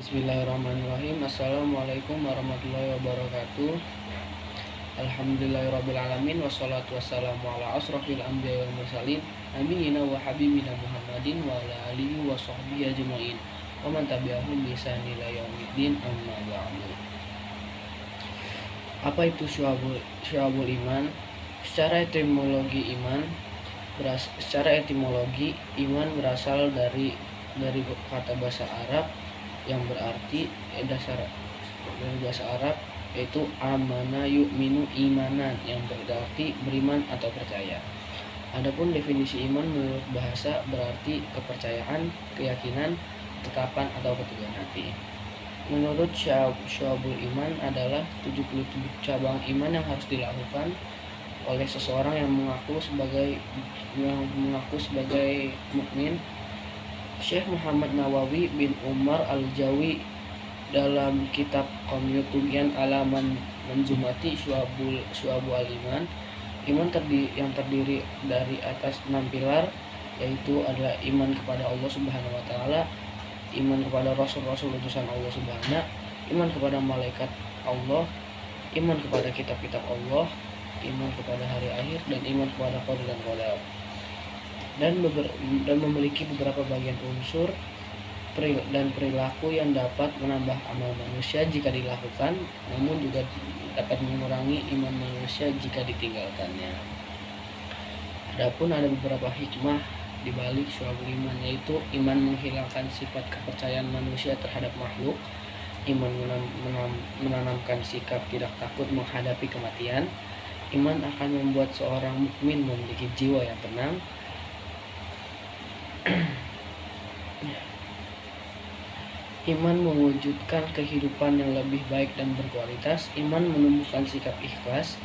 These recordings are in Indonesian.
Bismillahirrahmanirrahim. Assalamualaikum warahmatullahi wabarakatuh. Alhamdulillahirrabbilalamin. Wassalatu wassalamu ala asrafil anbiya wal mursalin nabiyina wa habibina Muhammadin wa ala alihi wa sahbihi ajma'in wa man tabi'ahum bi ihsan ila yaumiddin, amma ba'du. Apa itu syu'abul iman? Secara etimologi iman berasal dari kata bahasa Arab yang berarti dari bahasa Arab, yaitu amana yu'minu imanan, yang berarti beriman atau percaya. Adapun definisi iman menurut bahasa berarti kepercayaan, keyakinan, ketetapan atau keteguhan hati. Menurut Syu'abul Iman adalah 77 cabang iman yang harus dilakukan oleh seseorang yang mengaku sebagai mukmin. Syekh Muhammad Nawawi bin Umar Al-Jawi dalam kitab Qamiyut ala Manzumati Syu'abu al-Iman, yang terdiri dari atas 6 pilar, yaitu adalah iman kepada Allah Subhanahu wa taala, iman kepada rasul-rasul utusan Allah Subhanahu, iman kepada malaikat Allah, iman kepada kitab-kitab Allah, iman kepada hari akhir, dan iman kepada qadar dan qadar. Dan memiliki beberapa bagian unsur dan perilaku yang dapat menambah amal manusia jika dilakukan, namun juga dapat mengurangi iman manusia jika ditinggalkannya. Adapun ada beberapa hikmah di balik Syu'abul Iman, yaitu iman menghilangkan sifat kepercayaan manusia terhadap makhluk, iman menanamkan sikap tidak takut menghadapi kematian, iman akan membuat seorang mukmin memiliki jiwa yang tenang, iman mewujudkan kehidupan yang lebih baik dan berkualitas, iman menumbuhkan sikap ikhlas,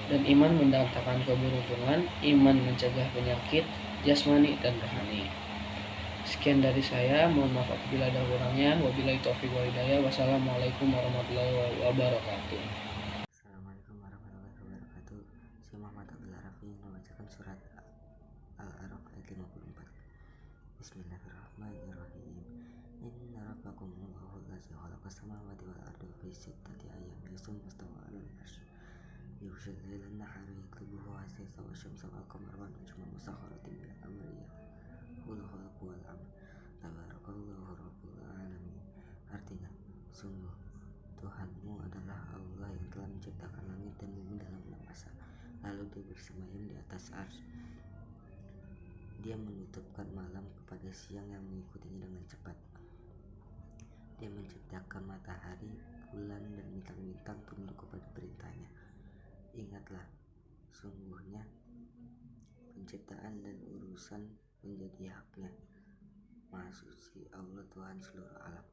dan iman mendatangkan keberuntungan, iman mencegah penyakit jasmani dan rohani. Sekian dari saya, mohon maaf apabila ada kurangnya. Wabillahi taufiq wal hidayah. Wassalamualaikum warahmatullahi wabarakatuh. Assalamualaikum warahmatullahi wabarakatuh. Saya Muhammad Abdul Arafi membacakan surat Al-A'raf ayat 54. Bismillahirrahmanirrahim. Inna rabbakumullahu allazi khalaqas samawati wal arda fi sittati ayyamin tsumma istawa 'alal 'arsy yughshil laila an-nahara yatlubuhu hasisa wasyamsa wal qamara wan nujuma musakhkharatin bi amrihi huwal khalaqu wal amr tabarakallahu rabbul alamin. Artinya, sungguh Tuhanmu adalah Allah yang telah menciptakan langit dan bumi dalam 6 masa, lalu Dia bersemayam di atas arsy. Dia menutupkan malam kepada siang yang mengikutinya dengan cepat. Dia menciptakan matahari, bulan, dan bintang-bintang tunduk kepada perintahnya. Ingatlah, sungguhnya penciptaan dan urusan menjadi haknya. Maha suci Allah Tuhan seluruh alam.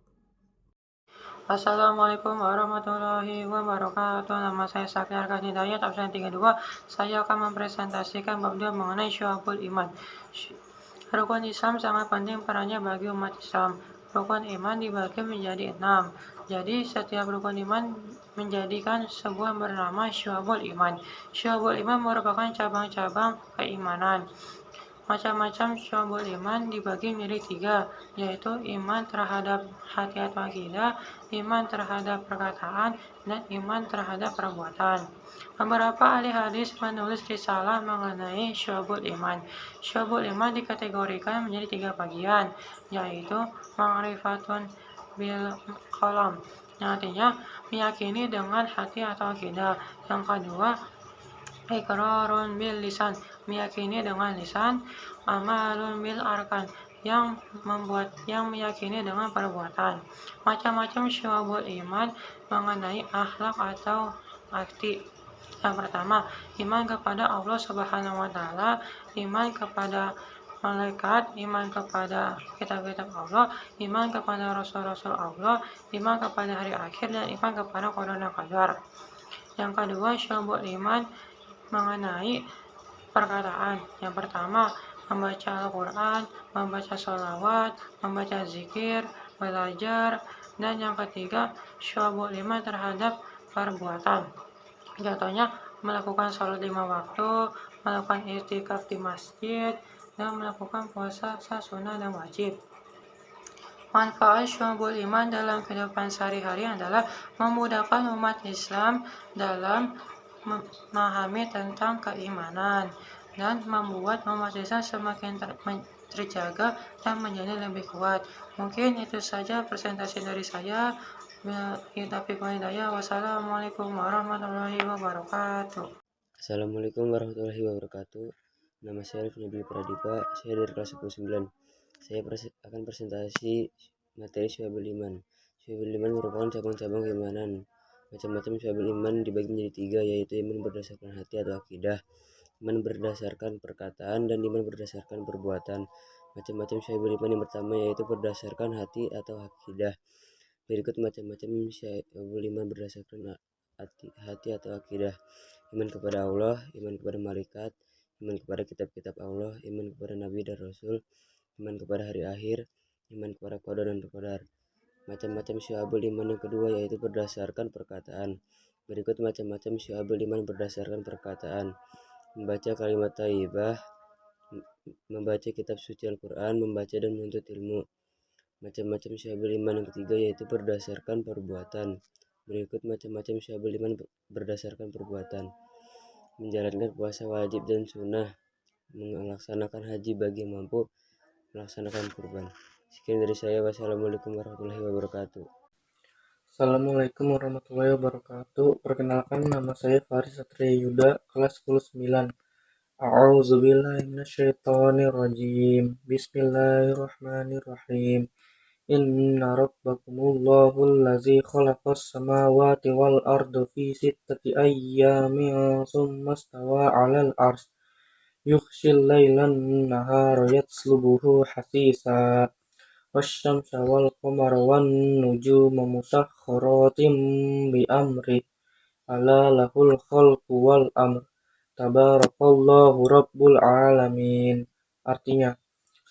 Assalamualaikum warahmatullahi wabarakatuh. Nama saya Sakyar Hidayat, absen 32. Saya akan mempresentasikan bab 2 mengenai Syu'abul Iman. Rukun Islam sangat penting perannya bagi umat Islam. Rukun iman dibagi menjadi 6. Jadi setiap rukun iman menjadikan sebuah bernama Syu'abul Iman. Syu'abul Iman merupakan cabang-cabang keimanan. Macam-macam syu'abul iman dibagi menjadi 3, yaitu iman terhadap hati atau akidah, iman terhadap perkataan, dan iman terhadap perbuatan. Beberapa ahli hadis menulis risalah mengenai syu'abul iman. Syu'abul iman dikategorikan menjadi 3 bagian, yaitu ma'rifatun bil qalam, yang artinya meyakini dengan hati atau akidah. Yang kedua, iqrarun bil lisan, meyakini dengan lisan. Amalun bil arkan, yang meyakini dengan perbuatan. Macam-macam syu'abul iman mengenai akhlak atau akti. Yang pertama, iman kepada Allah Subhanahu wa taala, iman kepada malaikat, iman kepada kitab-kitab Allah, iman kepada rasul-rasul Allah, iman kepada hari akhir, dan iman kepada qadar dan qadar. Yang kedua, syu'abul iman mengenai perkataan. Yang pertama, membaca Al-Quran, membaca sholawat, membaca zikir, belajar. Dan yang ketiga, syu'abul iman terhadap perbuatan. Contohnya, melakukan sholat 5 waktu, melakukan i'tikaf di masjid, dan melakukan puasa sunnah dan wajib. Manfaat syu'abul iman dalam kehidupan sehari-hari adalah memudahkan umat Islam dalam memahami tentang keimanan dan membuat umat Islam semakin terjaga dan menjadi lebih kuat. Mungkin itu saja presentasi dari saya. Wassalamualaikum warahmatullahi wabarakatuh. Assalamualaikum warahmatullahi wabarakatuh. Nama saya Rifni Pradipa, saya dari kelas 19. Saya akan presentasi materi Syu'abul Iman. Syu'abul Iman merupakan cabang-cabang keimanan. Macam-macam Syu'abul Iman dibagi menjadi 3, yaitu iman berdasarkan hati atau akidah, iman berdasarkan perkataan, dan iman berdasarkan perbuatan. Macam-macam Syu'abul Iman yang pertama yaitu berdasarkan hati atau akidah. Berikut macam-macam Syu'abul Iman berdasarkan hati atau akidah. Iman kepada Allah, iman kepada malaikat, iman kepada kitab-kitab Allah, iman kepada nabi dan rasul, iman kepada hari akhir, iman kepada qada dan qadar. Macam-macam syu'abul iman yang kedua yaitu berdasarkan perkataan. Berikut macam-macam syu'abul iman berdasarkan perkataan: membaca kalimat thayyibah, membaca kitab suci Al-Quran, membaca dan menuntut ilmu. Macam-macam syu'abul iman yang ketiga yaitu berdasarkan perbuatan. Berikut macam-macam syu'abul iman berdasarkan perbuatan: menjalankan puasa wajib dan sunnah, melaksanakan haji bagi yang mampu, melaksanakan kurban. Sekian dari saya. Wassalamualaikum warahmatullahi wabarakatuh. Assalamualaikum warahmatullahi wabarakatuh. Perkenalkan, nama saya Faris Satria Yuda, kelas 10-9. A'udzubillahi minasyaitonirrajim. Bismillahirrahmanirrahim. Inna rabbakumullahul ladzi khalaqas samawati wal arda fi sittati ayyamin tsumma stawa 'alal 'arsy yughshil lailan nahara yatslubuhu hasisa wasyamsa wal qamara wan nujuma musakhkharatin bi amri ala lahul khalqu wal amr tabarakallahu rabbul alamin. Artinya,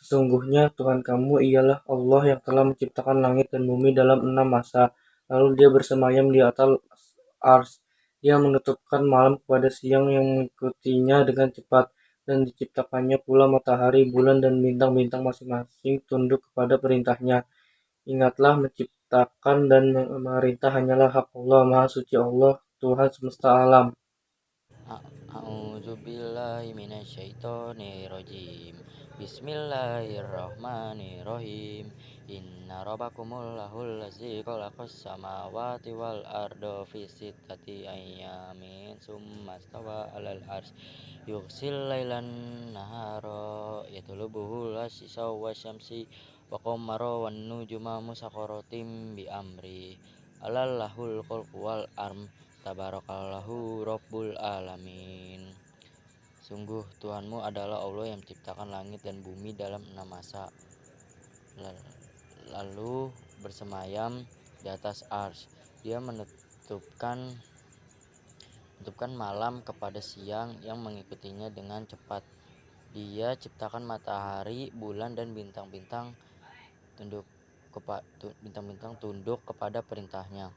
sesungguhnya Tuhan kamu ialah Allah yang telah menciptakan langit dan bumi dalam 6 masa, lalu dia bersemayam di atas ars. Dia menutupkan malam kepada siang yang mengikutinya dengan cepat, dan diciptakannya pula matahari, bulan, dan bintang-bintang masing-masing tunduk kepada perintahnya. Ingatlah, menciptakan dan memerintah hanyalah hak Allah. Maha suci Allah, Tuhan semesta alam. A'udzubillahi minasyaitonirrajim. Bismillahirrahmanirrahim. Inna rabbakumullahul ladzi khalaqas samawati wal arda fi sittati ayyamin tsumma stawa 'alal 'arsy yughsil lailan nahara yatlubuhu hasisa wasyamsi wa qamara wan nujuma musakhkharatin bi amri alallahul khalqu wal amr tabarakallahu rabbul alamin. Sungguh Tuhanmu adalah Allah yang menciptakan langit dan bumi dalam 6 masa, lalu bersemayam di atas ars. Dia menutupkan malam kepada siang yang mengikutinya dengan cepat. Dia ciptakan matahari, bulan, dan bintang-bintang tunduk kepada perintahnya.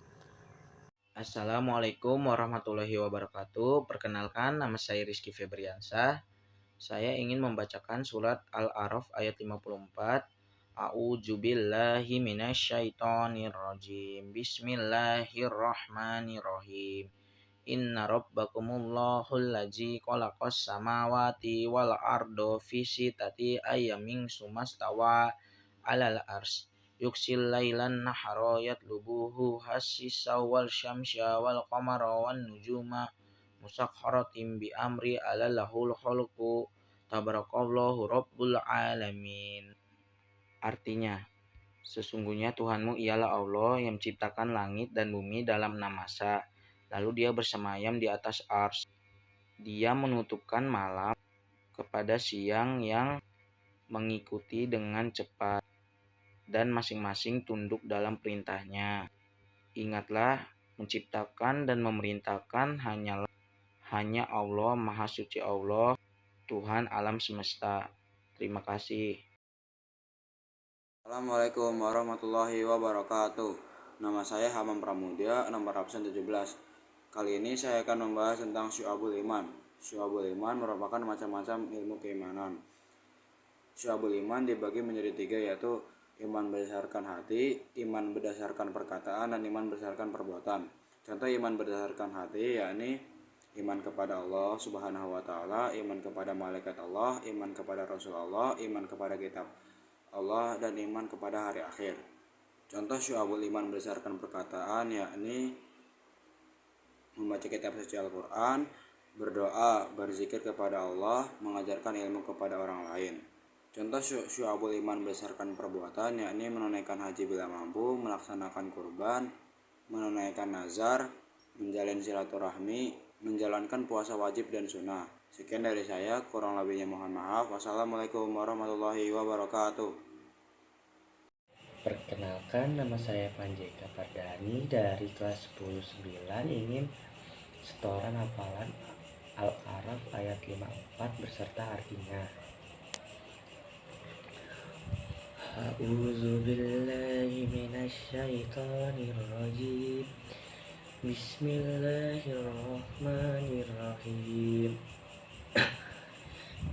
Assalamualaikum warahmatullahi wabarakatuh. Perkenalkan, nama saya Rizky Febriansah. Saya ingin membacakan surat Al-A'raf ayat 54. A'udzubillahi minasyaitonirrajim. Bismillahirrahmanirrahim. Inna rabbakumullahul ladzi khalaqas samawati wal arda fi sittati ayyamin tsumma stawa 'alal 'arsy yughsil lailan nahara yatlubuhu hasisa wal syamsa wal qamara wan nujuma musakhkharatin bi amri ala lahul khalqu tabarakallahu rabbul alamin. Artinya, sesungguhnya Tuhanmu ialah Allah yang menciptakan langit dan bumi dalam 6 masa, lalu dia bersemayam di atas ars. Dia menutupkan malam kepada siang yang mengikuti dengan cepat, dan masing-masing tunduk dalam perintahnya. Ingatlah, menciptakan dan memerintahkan hanya Allah, Maha Suci Allah, Tuhan alam semesta. Terima kasih. Assalamualaikum warahmatullahi wabarakatuh. Nama saya Hamam Pramudia, nomor absen 17. Kali ini saya akan membahas tentang Syu'abul Iman. Syu'abul Iman merupakan macam-macam ilmu keimanan. Syu'abul Iman dibagi menjadi 3, yaitu iman berdasarkan hati, iman berdasarkan perkataan, dan iman berdasarkan perbuatan. Contoh iman berdasarkan hati yakni iman kepada Allah Subhanahu wa taala, iman kepada malaikat Allah, iman kepada Rasul Allah, iman kepada kitab Allah, dan iman kepada hari akhir. Contoh syu'abul iman berdasarkan perkataan yakni membaca kitab suci Al-Quran, berdoa, berzikir kepada Allah, mengajarkan ilmu kepada orang lain. Contoh syu'abul iman berdasarkan perbuatan yakni menunaikan haji bila mampu, melaksanakan kurban, menunaikan nazar, menjalin silaturahmi, menjalankan puasa wajib dan sunnah. Sekian dari saya, kurang lebihnya mohon maaf. Wassalamualaikum warahmatullahi wabarakatuh. Perkenalkan, nama saya Panjeka Pardani dari kelas 10-9, ingin setoran hafalan Al-A'raf ayat 54 beserta artinya. A'udzu billahi minasyaitonir rajim. Bismillahirrahmanirrahim.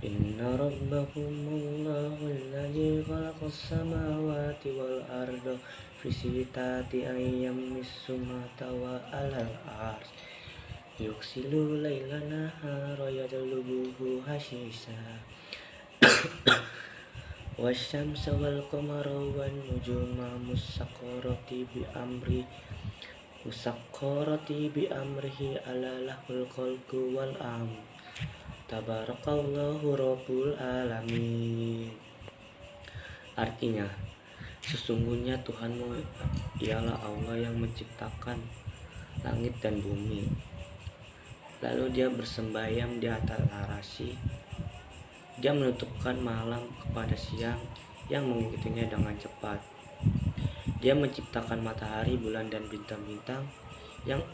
Inna rabbakumullahu alladzi khalaqas samawati wal arda fi sittati ayyamin tsumma stawa 'alal 'arsy yughsilu laila nahara yatlubuhu hasisa wasyamsa wal qamara wan nujuma musakkarati bi amrihi ala lahul khalqu wal amr. Tabarakallahu Rabbul Alamin. Artinya, sesungguhnya Tuhanmu ialah Allah yang menciptakan langit dan bumi. Lalu dia bersembayam di atas arasy. Dia menutupkan malam kepada siang yang mengikutinya dengan cepat. Dia menciptakan matahari, bulan, dan bintang-bintang yang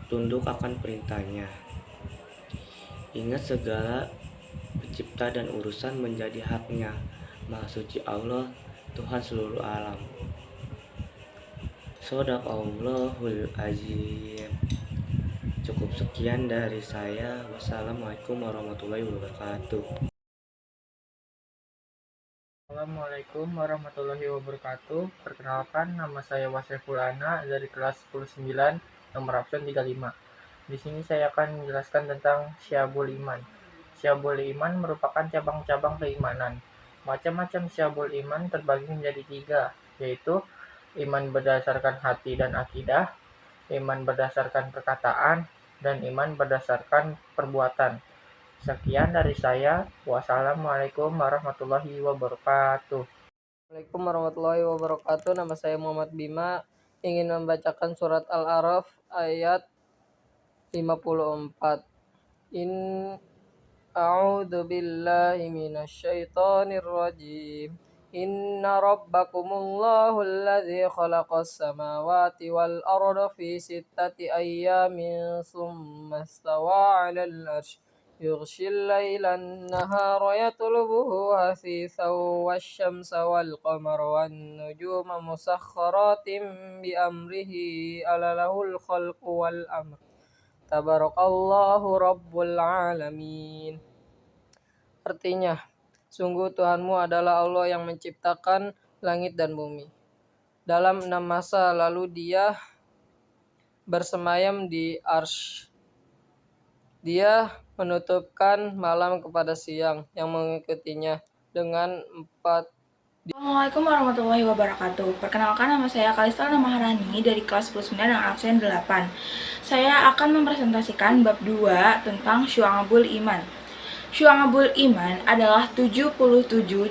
tunduk akan perintahnya. Ingat, segala pencipta dan urusan menjadi haknya. Maha suci Allah, Tuhan seluruh alam. Shadaqallahul azim. Cukup sekian dari saya. Wassalamualaikum warahmatullahi wabarakatuh. Assalamualaikum warahmatullahi wabarakatuh. Perkenalkan, nama saya Wasyeful Ana dari kelas 10-9, nomor absen 35. Di sini saya akan menjelaskan tentang Syu'abul Iman. Syu'abul Iman merupakan cabang-cabang keimanan. Macam-macam Syu'abul Iman terbagi menjadi 3, yaitu iman berdasarkan hati dan akidah, iman berdasarkan perkataan, dan iman berdasarkan perbuatan. Sekian dari saya. Wassalamualaikum warahmatullahi wabarakatuh. Assalamualaikum warahmatullahi wabarakatuh. Nama saya Muhammad Bima, ingin membacakan surat Al-A'raf ayat 54. A'udzu billahi minasyaitonir rajim. Inna rabbakumullahu alladzi khalaqas samawati wal arda fi sittati ayyamin tsumma stawa 'alal 'arsy yughshil lailan nahara yatlubuhu hasitsan wasyamsa wal qamara wan nujuma musakhkharatin bi amrihi ala lahul khalqu wal amr. Tabarakallahu Rabbul Alamin. Artinya, sungguh Tuhanmu adalah Allah yang menciptakan langit dan bumi dalam 6 masa, lalu Dia bersemayam di arsy. Dia menutupkan malam kepada siang yang mengikutinya dengan 4. Assalamualaikum warahmatullahi wabarakatuh. Perkenalkan, nama saya Kalista Maharani dari kelas 10-9 yang absen 8. Saya akan mempresentasikan bab 2 tentang Syu'abul Iman. Syu'abul Iman adalah 77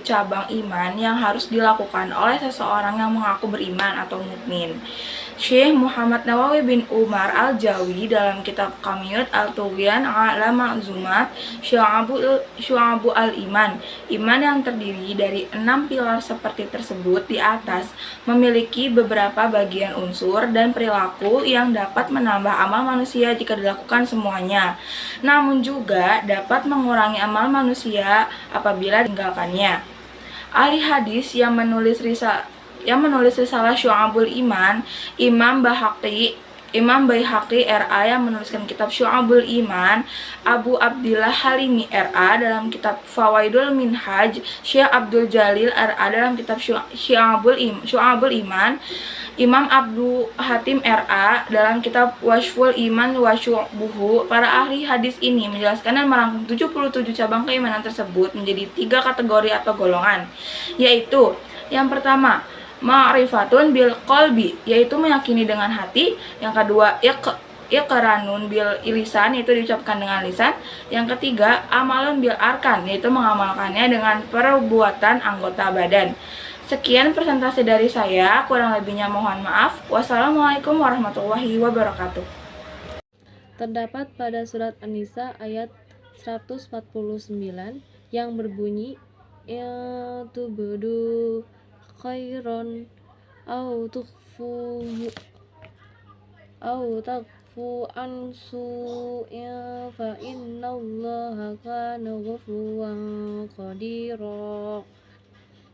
cabang iman yang harus dilakukan oleh seseorang yang mengaku beriman atau mukmin. Syekh Muhammad Nawawi bin Umar Al-Jawi dalam kitab Kamiyut Al-Tughyan ala Ma'zumat Syu'abu al-Iman. Iman yang terdiri dari 6 pilar seperti tersebut di atas memiliki beberapa bagian unsur dan perilaku yang dapat menambah amal manusia jika dilakukan semuanya, namun juga dapat mengurangi amal manusia apabila ditinggalkannya. Ahli hadis yang menulis risalah Syu'abul Iman, Imam Bahaqi Imam Baihaqi RA yang menuliskan kitab Syu'abul Iman, Abu Abdillah Halimi RA dalam kitab Fawaidul Minhaj, Syekh Abdul Jalil RA dalam kitab Syu'abul Iman, Imam Abdul Hatim RA dalam kitab Washful Iman wa Syu'buhu. Para ahli hadis ini menjelaskan dan merangkum 77 cabang keimanan tersebut menjadi 3 kategori atau golongan, yaitu yang pertama, ma'rifatun bil qalbi, yaitu meyakini dengan hati. Yang kedua, iqranun bil lisan, yaitu diucapkan dengan lisan. Yang ketiga, amalun bil arkan, yaitu mengamalkannya dengan perbuatan anggota badan. Sekian presentasi dari saya, kurang lebihnya mohon maaf. Wassalamualaikum warahmatullahi wabarakatuh. Terdapat pada surat An-Nisa ayat 149 yang berbunyi tubdu khairon au takfu an su'in fa innallaha kana ghafuwan qadira,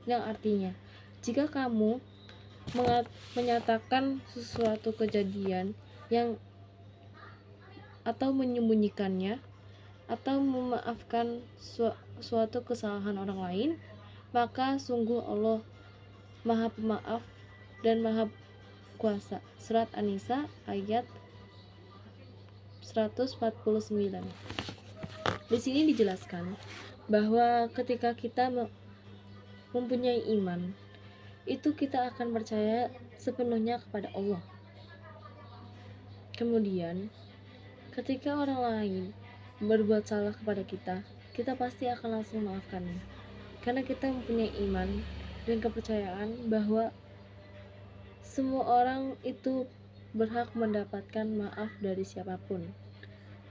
yang artinya, jika kamu menyatakan sesuatu kejadian yang atau menyembunyikannya atau memaafkan suatu kesalahan orang lain, maka sungguh Allah Maha Pemaaf dan Maha Kuasa. Surat An-Nisa ayat 149. Di sini dijelaskan bahwa ketika kita mempunyai iman, itu kita akan percaya sepenuhnya kepada Allah. Kemudian, ketika orang lain berbuat salah kepada kita, kita pasti akan langsung memaafkannya. Karena kita mempunyai iman dan kepercayaan bahwa semua orang itu berhak mendapatkan maaf dari siapapun.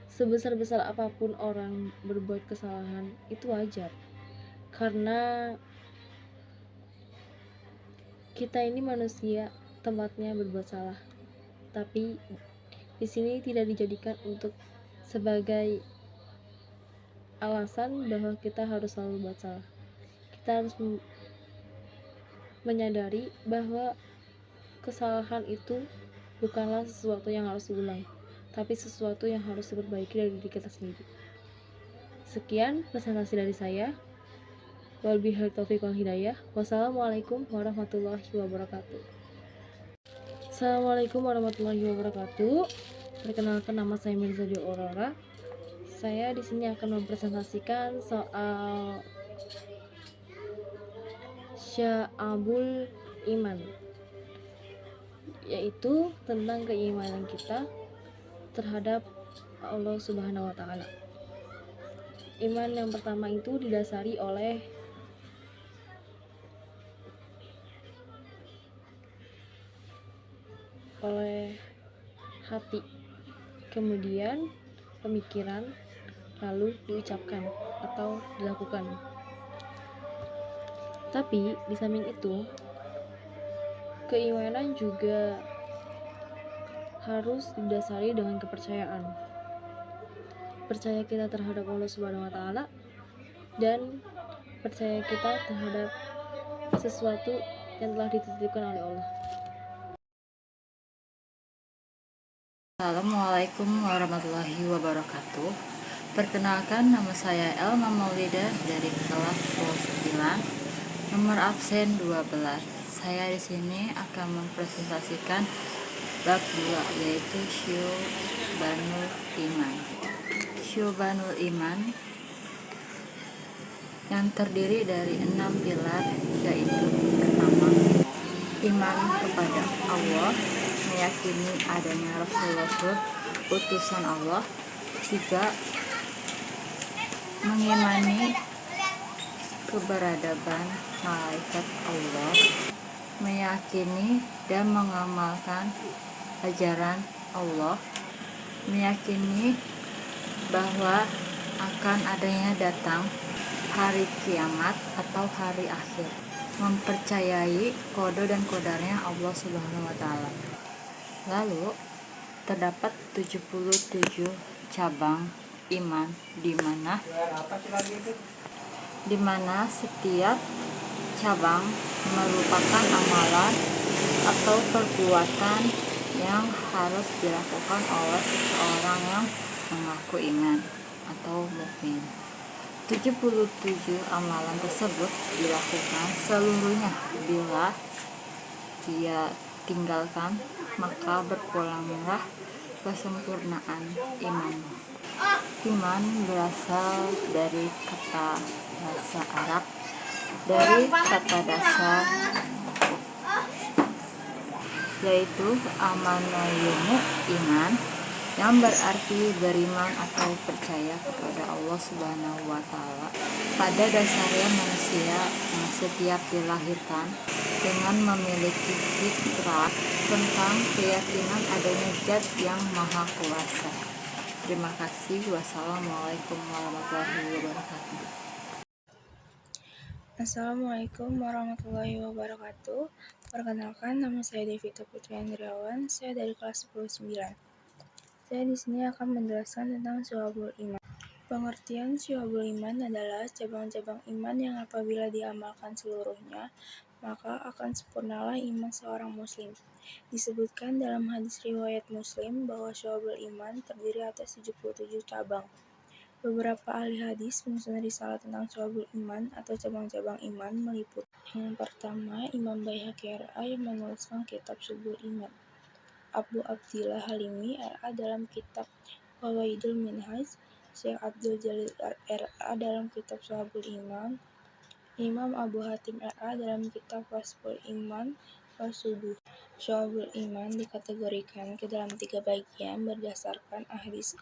Sebesar-besar apapun orang berbuat kesalahan, itu wajar. Karena kita ini manusia, tempatnya berbuat salah. Tapi di sini tidak dijadikan untuk sebagai alasan bahwa kita harus selalu buat salah. Kita harus menyadari bahwa kesalahan itu bukanlah sesuatu yang harus diulang, tapi sesuatu yang harus diperbaiki dari diri kita sendiri. Sekian presentasi dari saya. Wabillahi taufiq wal hidayah. Wassalamualaikum warahmatullahi wabarakatuh. Assalamualaikum warahmatullahi wabarakatuh. Perkenalkan, nama saya Mirza Aurora. Saya di sini akan mempresentasikan soal Syu'abul Iman, yaitu tentang keimanan kita terhadap Allah Subhanahu wa Ta'ala. Iman yang pertama itu didasari oleh hati, kemudian pemikiran, lalu diucapkan atau dilakukan. Tapi di samping itu, keimanan juga harus didasari dengan kepercayaan. Percaya kita terhadap Allah Subhanahu wa Ta'ala dan percaya kita terhadap sesuatu yang telah dititipkan oleh Allah. Assalamualaikum warahmatullahi wabarakatuh. Perkenalkan, nama saya Elma Maulida dari kelas 9, nomor absen 12. Saya di sini akan mempresentasikan bab 2, yaitu Syu'banul Iman. Syu'banul Iman yang terdiri dari 6 pilar, yaitu pertama, iman kepada Allah, meyakini adanya Rasul-Rasul utusan Allah. 3, mengimani keberadaban malaikat Allah, meyakini dan mengamalkan ajaran Allah, meyakini bahwa akan adanya datang hari kiamat atau hari akhir, mempercayai qada dan qadarnya Allah Subhanahu wa Ta'ala. Lalu terdapat 77 cabang iman di mana setiap cabang merupakan amalan atau perbuatan yang harus dilakukan oleh seseorang yang mengaku iman atau mukmin. 77 amalan tersebut dilakukan seluruhnya. Bila dia tinggalkan, maka berkuranglah kesempurnaan iman. Iman berasal dari kata bahasa Arab, dari kata dasar yaitu amanoyumu, iman, yang berarti beriman atau percaya kepada Allah Subhanahu wa Ta'ala. Pada dasarnya manusia yang setiap dilahirkan dengan memiliki fitrah tentang keyakinan adanya Zat yang Maha Kuasa. Terima kasih. Wassalamualaikum warahmatullahi wabarakatuh. Assalamualaikum warahmatullahi wabarakatuh. Perkenalkan, nama saya Devita Putri Andriawan. Saya dari kelas 10-9. Saya di sini akan menjelaskan tentang syu'abul iman. Pengertian syu'abul iman adalah cabang-cabang iman yang apabila diamalkan seluruhnya, maka akan sempurnalah iman seorang muslim. Disebutkan dalam hadis riwayat Muslim bahwa syu'abul iman terdiri atas 77 cabang. Beberapa ahli hadis menyusun risalah tentang syu'abul iman atau cabang-cabang iman meliputi. Yang pertama, Imam Baihaqi RA yang menuliskan kitab Syu'abul Iman. Abu Abdillah Halimi RA dalam kitab Fawaidul Minhaj, Syekh Abdul Jalil RA dalam kitab Syu'abul Iman, Imam Abu Hatim RA dalam kitab Wasful Iman Wasubuh. Syu'abul Iman dikategorikan ke dalam 3 bagian berdasarkan hadis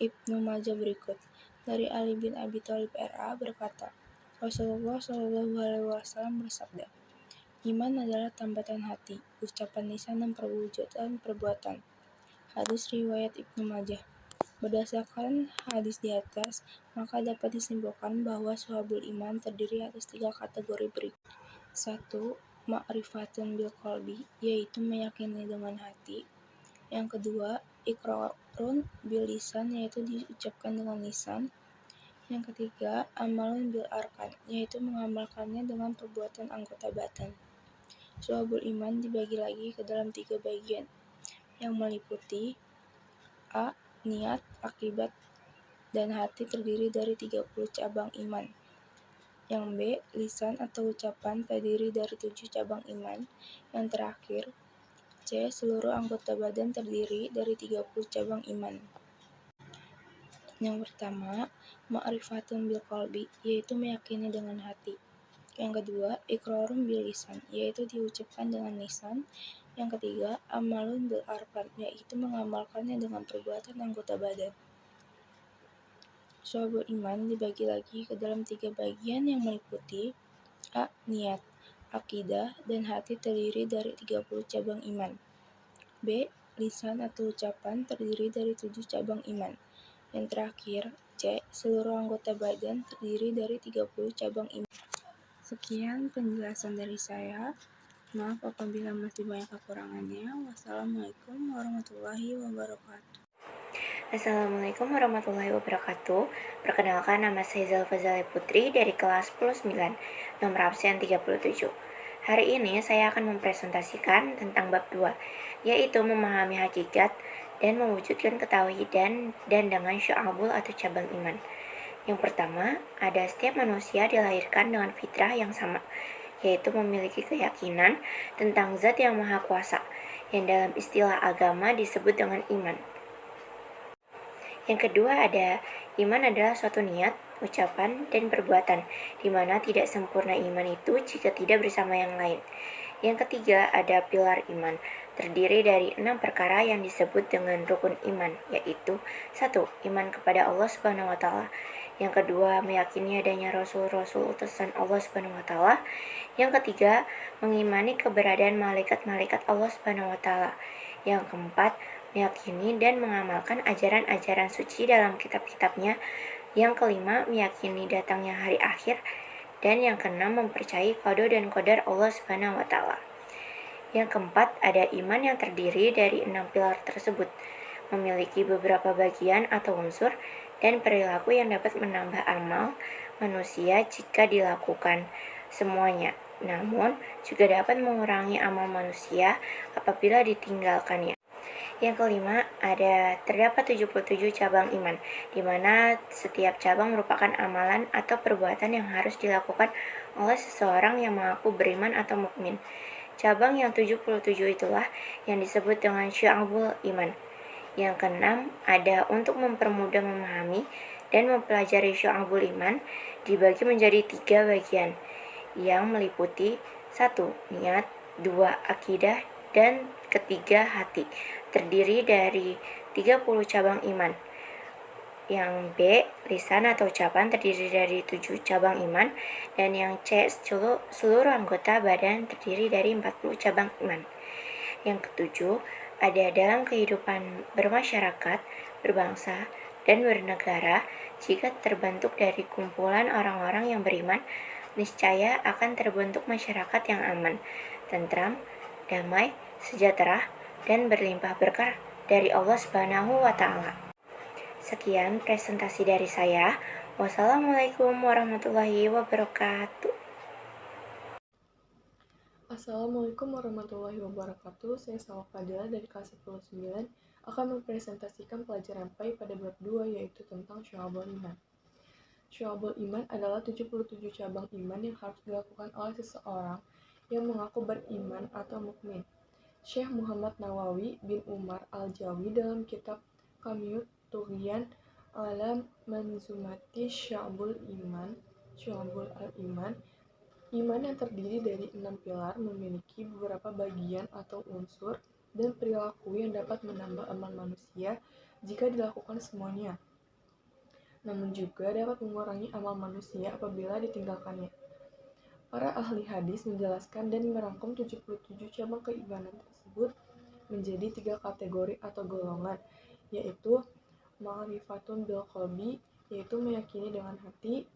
Ibnu Majah berikut. Dari Ali bin Abi Thalib RA berkata, Rasulullah Shallallahu Alaihi Wasallam bersabda, iman adalah tambatan hati, ucapan lisan dan perwujudan perbuatan. Hadis riwayat Ibnu Majah. Berdasarkan hadis di atas, maka dapat disimpulkan bahwa syu'abul iman terdiri atas 3 kategori berikut. 1. Ma'rifatun bil qalbi, yaitu meyakini dengan hati. Yang kedua, iqrarun bil lisan, yaitu diucapkan dengan lisan. Yang ketiga, amalun bil arkan, yaitu mengamalkannya dengan perbuatan anggota badan. Syu'abul iman dibagi lagi ke dalam 3 bagian, yang meliputi A. Niat, akibat, dan hati terdiri dari 30 cabang iman. Yang B. Lisan atau ucapan terdiri dari 7 cabang iman. Yang terakhir, C. Seluruh anggota badan terdiri dari 30 cabang iman. Yang pertama, ma'rifatun bil qalbi, yaitu meyakini dengan hati. Yang kedua, iqrarun bil lisan, yaitu diucapkan dengan lisan. Yang ketiga, amalun bil arkan, yaitu mengamalkannya dengan perbuatan anggota badan. Syu'abul iman dibagi lagi ke dalam 3 bagian yang meliputi A. Niat, akidah, dan hati terdiri dari 30 cabang iman. B. Lisan atau ucapan terdiri dari 7 cabang iman. Yang terakhir, C. Seluruh anggota badan terdiri dari 30 cabang iman. Sekian penjelasan dari saya. Maaf apabila masih banyak kekurangannya. Wassalamualaikum warahmatullahi wabarakatuh. Assalamualaikum warahmatullahi wabarakatuh. Perkenalkan, nama saya Zalfa Putri dari kelas 10-9, nomor absen 37. Hari ini saya akan mempresentasikan tentang bab 2, yaitu memahami hakikat dan mewujudkan ketauhidan dan dengan syu'abul atau cabang iman. Yang pertama, ada setiap manusia dilahirkan dengan fitrah yang sama, yaitu memiliki keyakinan tentang Zat yang Maha Kuasa, yang dalam istilah agama disebut dengan iman. Yang kedua ada, iman adalah suatu niat, ucapan, dan perbuatan, di mana tidak sempurna iman itu jika tidak bersama yang lain. Yang ketiga ada pilar iman, terdiri dari 6 perkara yang disebut dengan rukun iman, yaitu 1. Iman kepada Allah Subhanahu wa Ta'ala. Yang kedua, meyakini adanya rasul-rasul utusan Allah Subhanahu wa Ta'ala. Yang ketiga, mengimani keberadaan malaikat-malaikat Allah Subhanahu wa Ta'ala. Yang keempat, meyakini dan mengamalkan ajaran-ajaran suci dalam kitab-kitabnya. Yang kelima, meyakini datangnya hari akhir. Dan yang keenam, mempercayai qada dan qadar Allah Subhanahu wa Ta'ala. Yang keempat, ada iman yang terdiri dari 6 pilar tersebut, memiliki beberapa bagian atau unsur dan perilaku yang dapat menambah amal manusia jika dilakukan semuanya. namun juga dapat mengurangi amal manusia apabila ditinggalkannya. Yang kelima, terdapat 77 cabang iman, di mana setiap cabang merupakan amalan atau perbuatan yang harus dilakukan oleh seseorang yang mengaku beriman atau mukmin. Cabang yang 77 itulah yang disebut dengan syu'abul iman. Yang keenam, untuk mempermudah memahami dan mempelajari syu'abul iman, dibagi menjadi 3 bagian, yang meliputi 1. Niat, 2. Akidah, dan ketiga hati, terdiri dari 30 cabang iman. Yang B, lisan atau ucapan, terdiri dari 7 cabang iman. Dan yang C, seluruh anggota badan, terdiri dari 40 cabang iman. Yang ketujuh, dalam kehidupan bermasyarakat, berbangsa, dan bernegara, jika terbentuk dari kumpulan orang-orang yang beriman, niscaya akan terbentuk masyarakat yang aman, tentram, damai, sejahtera, dan berlimpah berkah dari Allah Subhanahu wa Ta'ala. Sekian presentasi dari saya. Wassalamualaikum warahmatullahi wabarakatuh. Assalamualaikum warahmatullahi wabarakatuh. Saya Salwa Fadila dari kelas 10-9 akan mempresentasikan pelajaran PAI pada bab 2, yaitu tentang syu'abul iman. Syu'abul iman adalah 77 cabang iman yang harus dilakukan oleh seseorang yang mengaku beriman atau mukmin. Syekh Muhammad Nawawi bin Umar Al-Jawi dalam kitab Kamiyut Tughyan ala Manzumati Syu'abul al-Iman, iman yang terdiri dari 6 pilar memiliki beberapa bagian atau unsur dan perilaku yang dapat menambah amal manusia jika dilakukan semuanya, namun juga dapat mengurangi amal manusia apabila ditinggalkannya. Para ahli hadis menjelaskan dan merangkum 77 cabang keimanan tersebut menjadi 3 kategori atau golongan, yaitu ma'rifatun bil qalbi, yaitu meyakini dengan hati,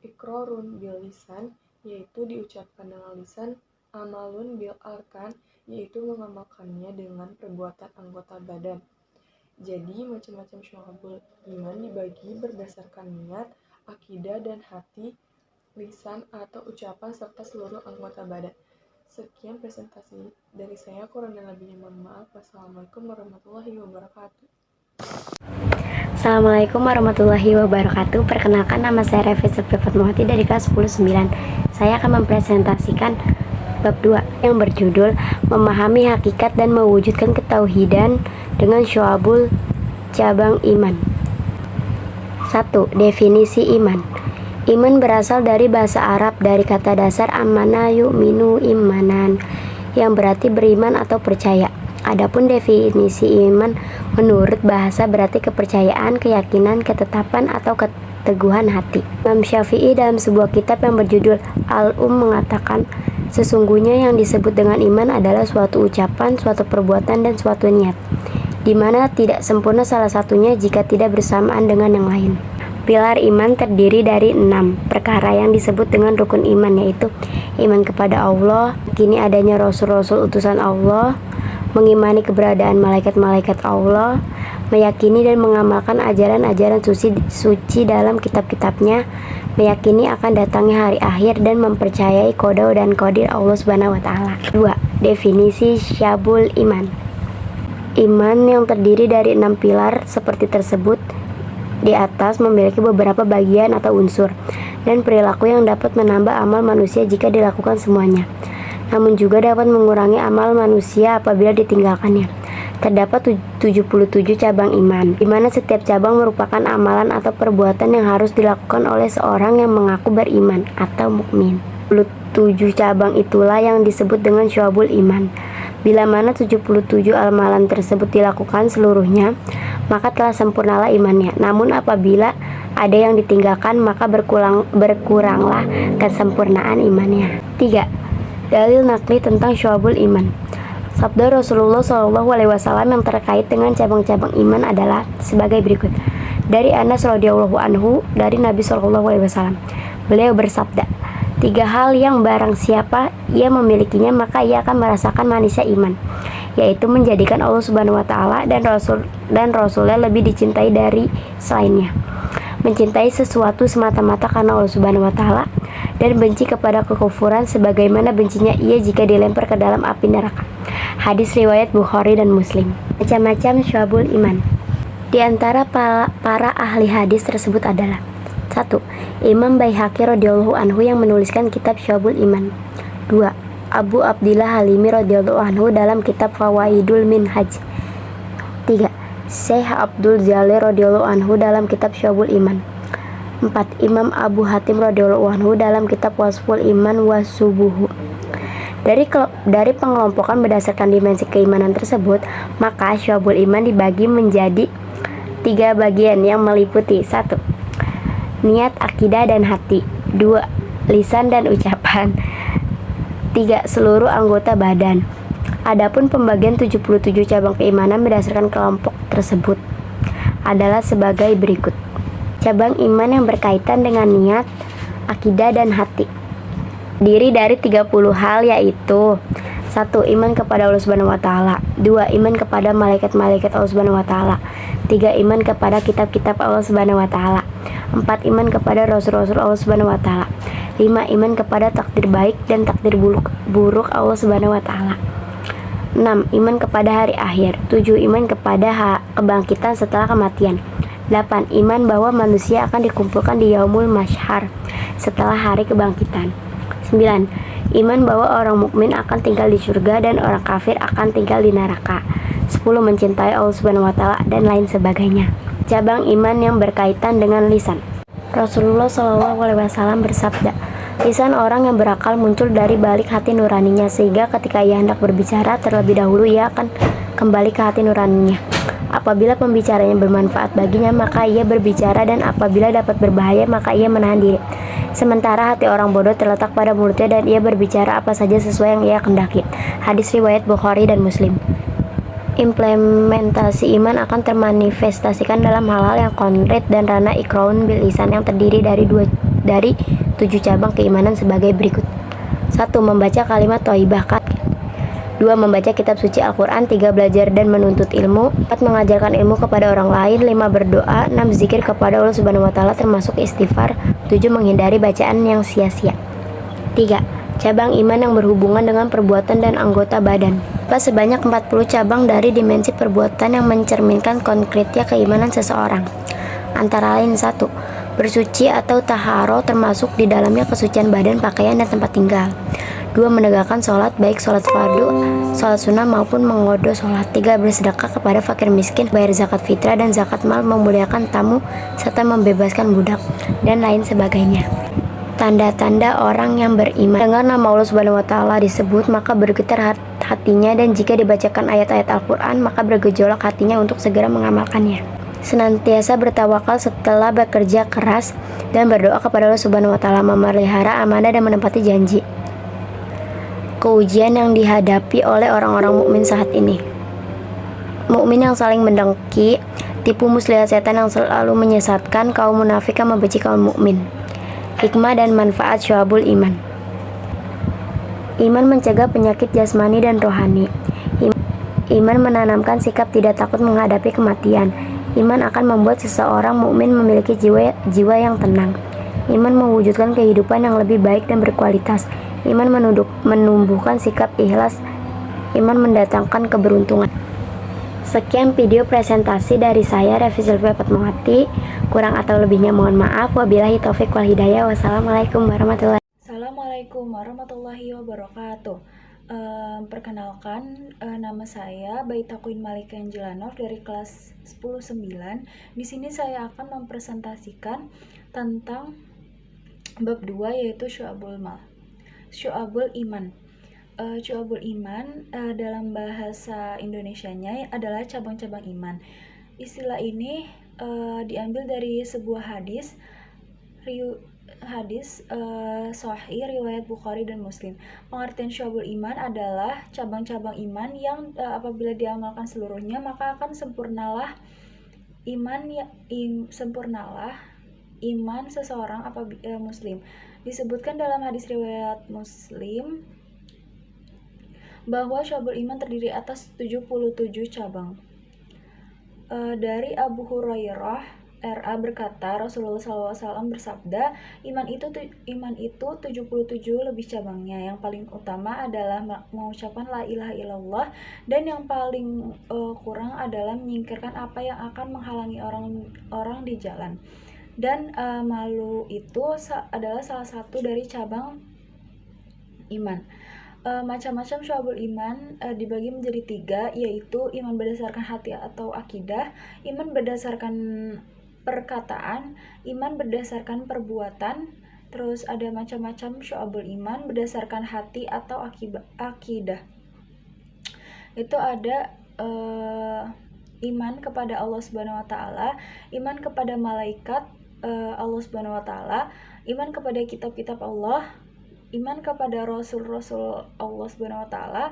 iqrarun bil lisan, yaitu diucapkan dengan lisan, amalun bil arkan, yaitu mengamalkannya dengan perbuatan anggota badan. Jadi macam-macam syu'abul iman dibagi berdasarkan niat, akidah, dan hati, lisan atau ucapan serta seluruh anggota badan. Sekian presentasi dari saya, kurang dan lebihnya mohon maaf. Wassalamualaikum warahmatullahi wabarakatuh. Assalamualaikum warahmatullahi wabarakatuh. Perkenalkan, nama saya Revi Septi Fatmawati dari kelas 10-9. Saya akan mempresentasikan bab 2 yang berjudul Memahami Hakikat dan Mewujudkan Ketauhidan dengan Syu'abul Cabang Iman. 1. Definisi iman. Iman berasal dari bahasa Arab dari kata dasar amana yu'minu imanan, yang berarti beriman atau percaya. Adapun definisi iman menurut bahasa berarti kepercayaan, keyakinan, ketetapan, atau keteguhan hati. Imam Syafi'i dalam sebuah kitab yang berjudul mengatakan, sesungguhnya yang disebut dengan iman adalah suatu ucapan, suatu perbuatan, dan suatu niat, di mana tidak sempurna salah satunya jika tidak bersamaan dengan yang lain. Pilar iman terdiri dari 6 perkara yang disebut dengan rukun iman, yaitu iman kepada Allah, kini adanya rasul-rasul utusan Allah, mengimani keberadaan malaikat-malaikat Allah, meyakini dan mengamalkan ajaran-ajaran suci dalam kitab-kitabnya, meyakini akan datangnya hari akhir, dan mempercayai qada dan qadir Allah Subhanahu wa Ta'ala. 2. Definisi syu'abul iman. Iman yang terdiri dari 6 pilar seperti tersebut di atas memiliki beberapa bagian atau unsur dan perilaku yang dapat menambah amal manusia jika dilakukan semuanya, namun juga dapat mengurangi amal manusia apabila ditinggalkannya. Terdapat 77 cabang iman, di mana setiap cabang merupakan amalan atau perbuatan yang harus dilakukan oleh seorang yang mengaku beriman atau mukmin. 77 cabang itulah yang disebut dengan syu'abul iman. Bila mana 77 amalan tersebut dilakukan seluruhnya, maka telah sempurnalah imannya. Namun apabila ada yang ditinggalkan, maka berkuranglah kesempurnaan imannya. 3. Dalil nakli tentang syu'abul iman. Sabda Rasulullah SAW yang terkait dengan cabang-cabang iman adalah sebagai berikut. Dari Anas radhiyallahu anhu dari Nabi SAW, beliau bersabda, 3 hal yang barang siapa ia memilikinya maka ia akan merasakan manisnya iman, yaitu menjadikan Allah Subhanahu wa Ta'ala dan Rasulnya lebih dicintai dari selainnya, mencintai sesuatu semata-mata karena Allah Subhanahu wa Ta'ala, dan benci kepada kekufuran sebagaimana bencinya ia jika dilempar ke dalam api neraka. Hadis riwayat Bukhari dan Muslim. Macam-macam syu'abul iman. Di antara para ahli hadis tersebut adalah 1. Imam Baihaqi radhiyallahu anhu yang menuliskan kitab Syu'abul Iman. 2. Abu Abdillah Halimi radhiyallahu anhu dalam kitab Fawaidul Minhaj. 3. Syekh Abdul Jalil radhiyallahu anhu dalam kitab Syu'abul Iman. 4. Imam Abu Hatim radhiyallahu anhu dalam kitab Wasful Iman Wasubuhu. Dari pengelompokan berdasarkan dimensi keimanan tersebut, maka Syu'abul Iman dibagi menjadi 3 bagian yang meliputi 1. Niat, akidah, dan hati. 2. Lisan dan ucapan. 3. Seluruh anggota badan. Adapun pembagian 77 cabang keimanan berdasarkan kelompok tersebut adalah sebagai berikut. Cabang iman yang berkaitan dengan niat, akidah, dan hati diri dari 30 hal, yaitu 1. Iman kepada Allah Subhanahu wa taala. 2. Iman kepada malaikat-malaikat Allah Subhanahu wa taala. 3. Iman kepada kitab-kitab Allah Subhanahu wa taala. 4. Iman kepada rasul-rasul Allah Subhanahu wa taala. 5. Iman kepada takdir baik dan takdir buruk Allah Subhanahu wa taala. 6. Iman kepada hari akhir. 7. Iman kepada kebangkitan setelah kematian. 8. Iman bahwa manusia akan dikumpulkan di yaumul masyhar setelah hari kebangkitan. 9. Iman bahwa orang mukmin akan tinggal di surga dan orang kafir akan tinggal di neraka. 10. Mencintai Allah Subhanahu wa taala dan lain sebagainya. Cabang iman yang berkaitan dengan lisan. Rasulullah SAW bersabda, lisan orang yang berakal muncul dari balik hati nuraninya, sehingga ketika ia hendak berbicara terlebih dahulu ia akan kembali ke hati nuraninya. Apabila pembicaranya bermanfaat baginya, maka ia berbicara, dan apabila dapat berbahaya, maka ia menahan diri. Sementara hati orang bodoh terletak pada mulutnya dan ia berbicara apa saja sesuai yang ia kendaki. Hadis riwayat Bukhari dan Muslim. Implementasi iman akan termanifestasikan dalam hal-hal yang konkret dan ranah ikraun bil lisan yang terdiri dari 7 cabang keimanan sebagai berikut. 1. Membaca kalimat thayyibah. 2. Membaca kitab suci Al-Quran. 3. Belajar dan menuntut ilmu. 4. Mengajarkan ilmu kepada orang lain. 5. Berdoa. 6. Zikir kepada Allah Subhanahu wa taala termasuk istighfar. 7. Menghindari bacaan yang sia-sia. 3. Cabang iman yang berhubungan dengan perbuatan dan anggota badan. Sebanyak 40 cabang dari dimensi perbuatan yang mencerminkan konkretnya keimanan seseorang. Antara lain 1. Bersuci atau taharo termasuk di dalamnya kesucian badan, pakaian, dan tempat tinggal. 2. Menegakkan sholat, baik sholat fardu, sholat sunnah maupun mengodo sholat. 3. Bersedekah kepada fakir miskin, bayar zakat fitrah dan zakat mal, memuliakan tamu, serta membebaskan budak, dan lain sebagainya. Tanda-tanda orang yang beriman. Dengar nama Allah Subhanahu wa taala disebut, maka bergetar hatinya, dan jika dibacakan ayat-ayat Al-Quran, maka bergejolak hatinya untuk segera mengamalkannya. Senantiasa bertawakal setelah bekerja keras, dan berdoa kepada Allah Subhanahu wa taala, memelihara amanah dan menepati janji. Keujian yang dihadapi oleh orang-orang mukmin saat ini. Mukmin yang saling mendengki, tipu muslihat setan yang selalu menyesatkan, kaum munafik yang membenci kaum mukmin. Hikmah dan manfaat Syu'abul Iman. Iman mencegah penyakit jasmani dan rohani. Iman menanamkan sikap tidak takut menghadapi kematian. Iman akan membuat seseorang mukmin memiliki jiwa yang tenang. Iman mewujudkan kehidupan yang lebih baik dan berkualitas. Iman menumbuhkan sikap ikhlas. Iman mendatangkan keberuntungan. Sekian video presentasi dari saya, Revi Zulfi Fatmawati. Kurang atau lebihnya mohon maaf. Wabillahi taufik wal hidayah. Wassalamualaikum warahmatullahi wabarakatuh. Perkenalkan, nama saya Baitaquin Malika Angelanov dari kelas 10-9. Di sini saya akan mempresentasikan tentang bab 2, yaitu Syu'abul Iman. Syu'abul Iman dalam bahasa Indonesianya adalah cabang-cabang iman. Istilah ini diambil dari sebuah hadis sahih riwayat Bukhari dan Muslim. Pengertian Syu'abul Iman adalah cabang-cabang iman yang apabila diamalkan seluruhnya maka akan sempurnalah iman seseorang apabila muslim. Disebutkan dalam hadis riwayat Muslim bahwa Syu'abul Iman terdiri atas 77 cabang. Dari Abu Hurairah RA berkata, Rasulullah SAW bersabda, iman itu 77 lebih cabangnya. Yang paling utama adalah mengucapkan la ilaha illallah, dan yang paling kurang adalah menyingkirkan apa yang akan menghalangi orang di jalan. Dan malu itu adalah salah satu dari cabang iman. Macam-macam syu'abul iman dibagi menjadi 3, yaitu iman berdasarkan hati atau akidah, iman berdasarkan perkataan, iman berdasarkan perbuatan. Terus ada macam-macam syu'abul iman berdasarkan hati atau akidah. Itu ada iman kepada Allah Subhanahu wa taala, iman kepada malaikat Allah Subhanahu wa taala, iman kepada kitab-kitab Allah, iman kepada rasul-rasul Allah Subhanahu wa taala,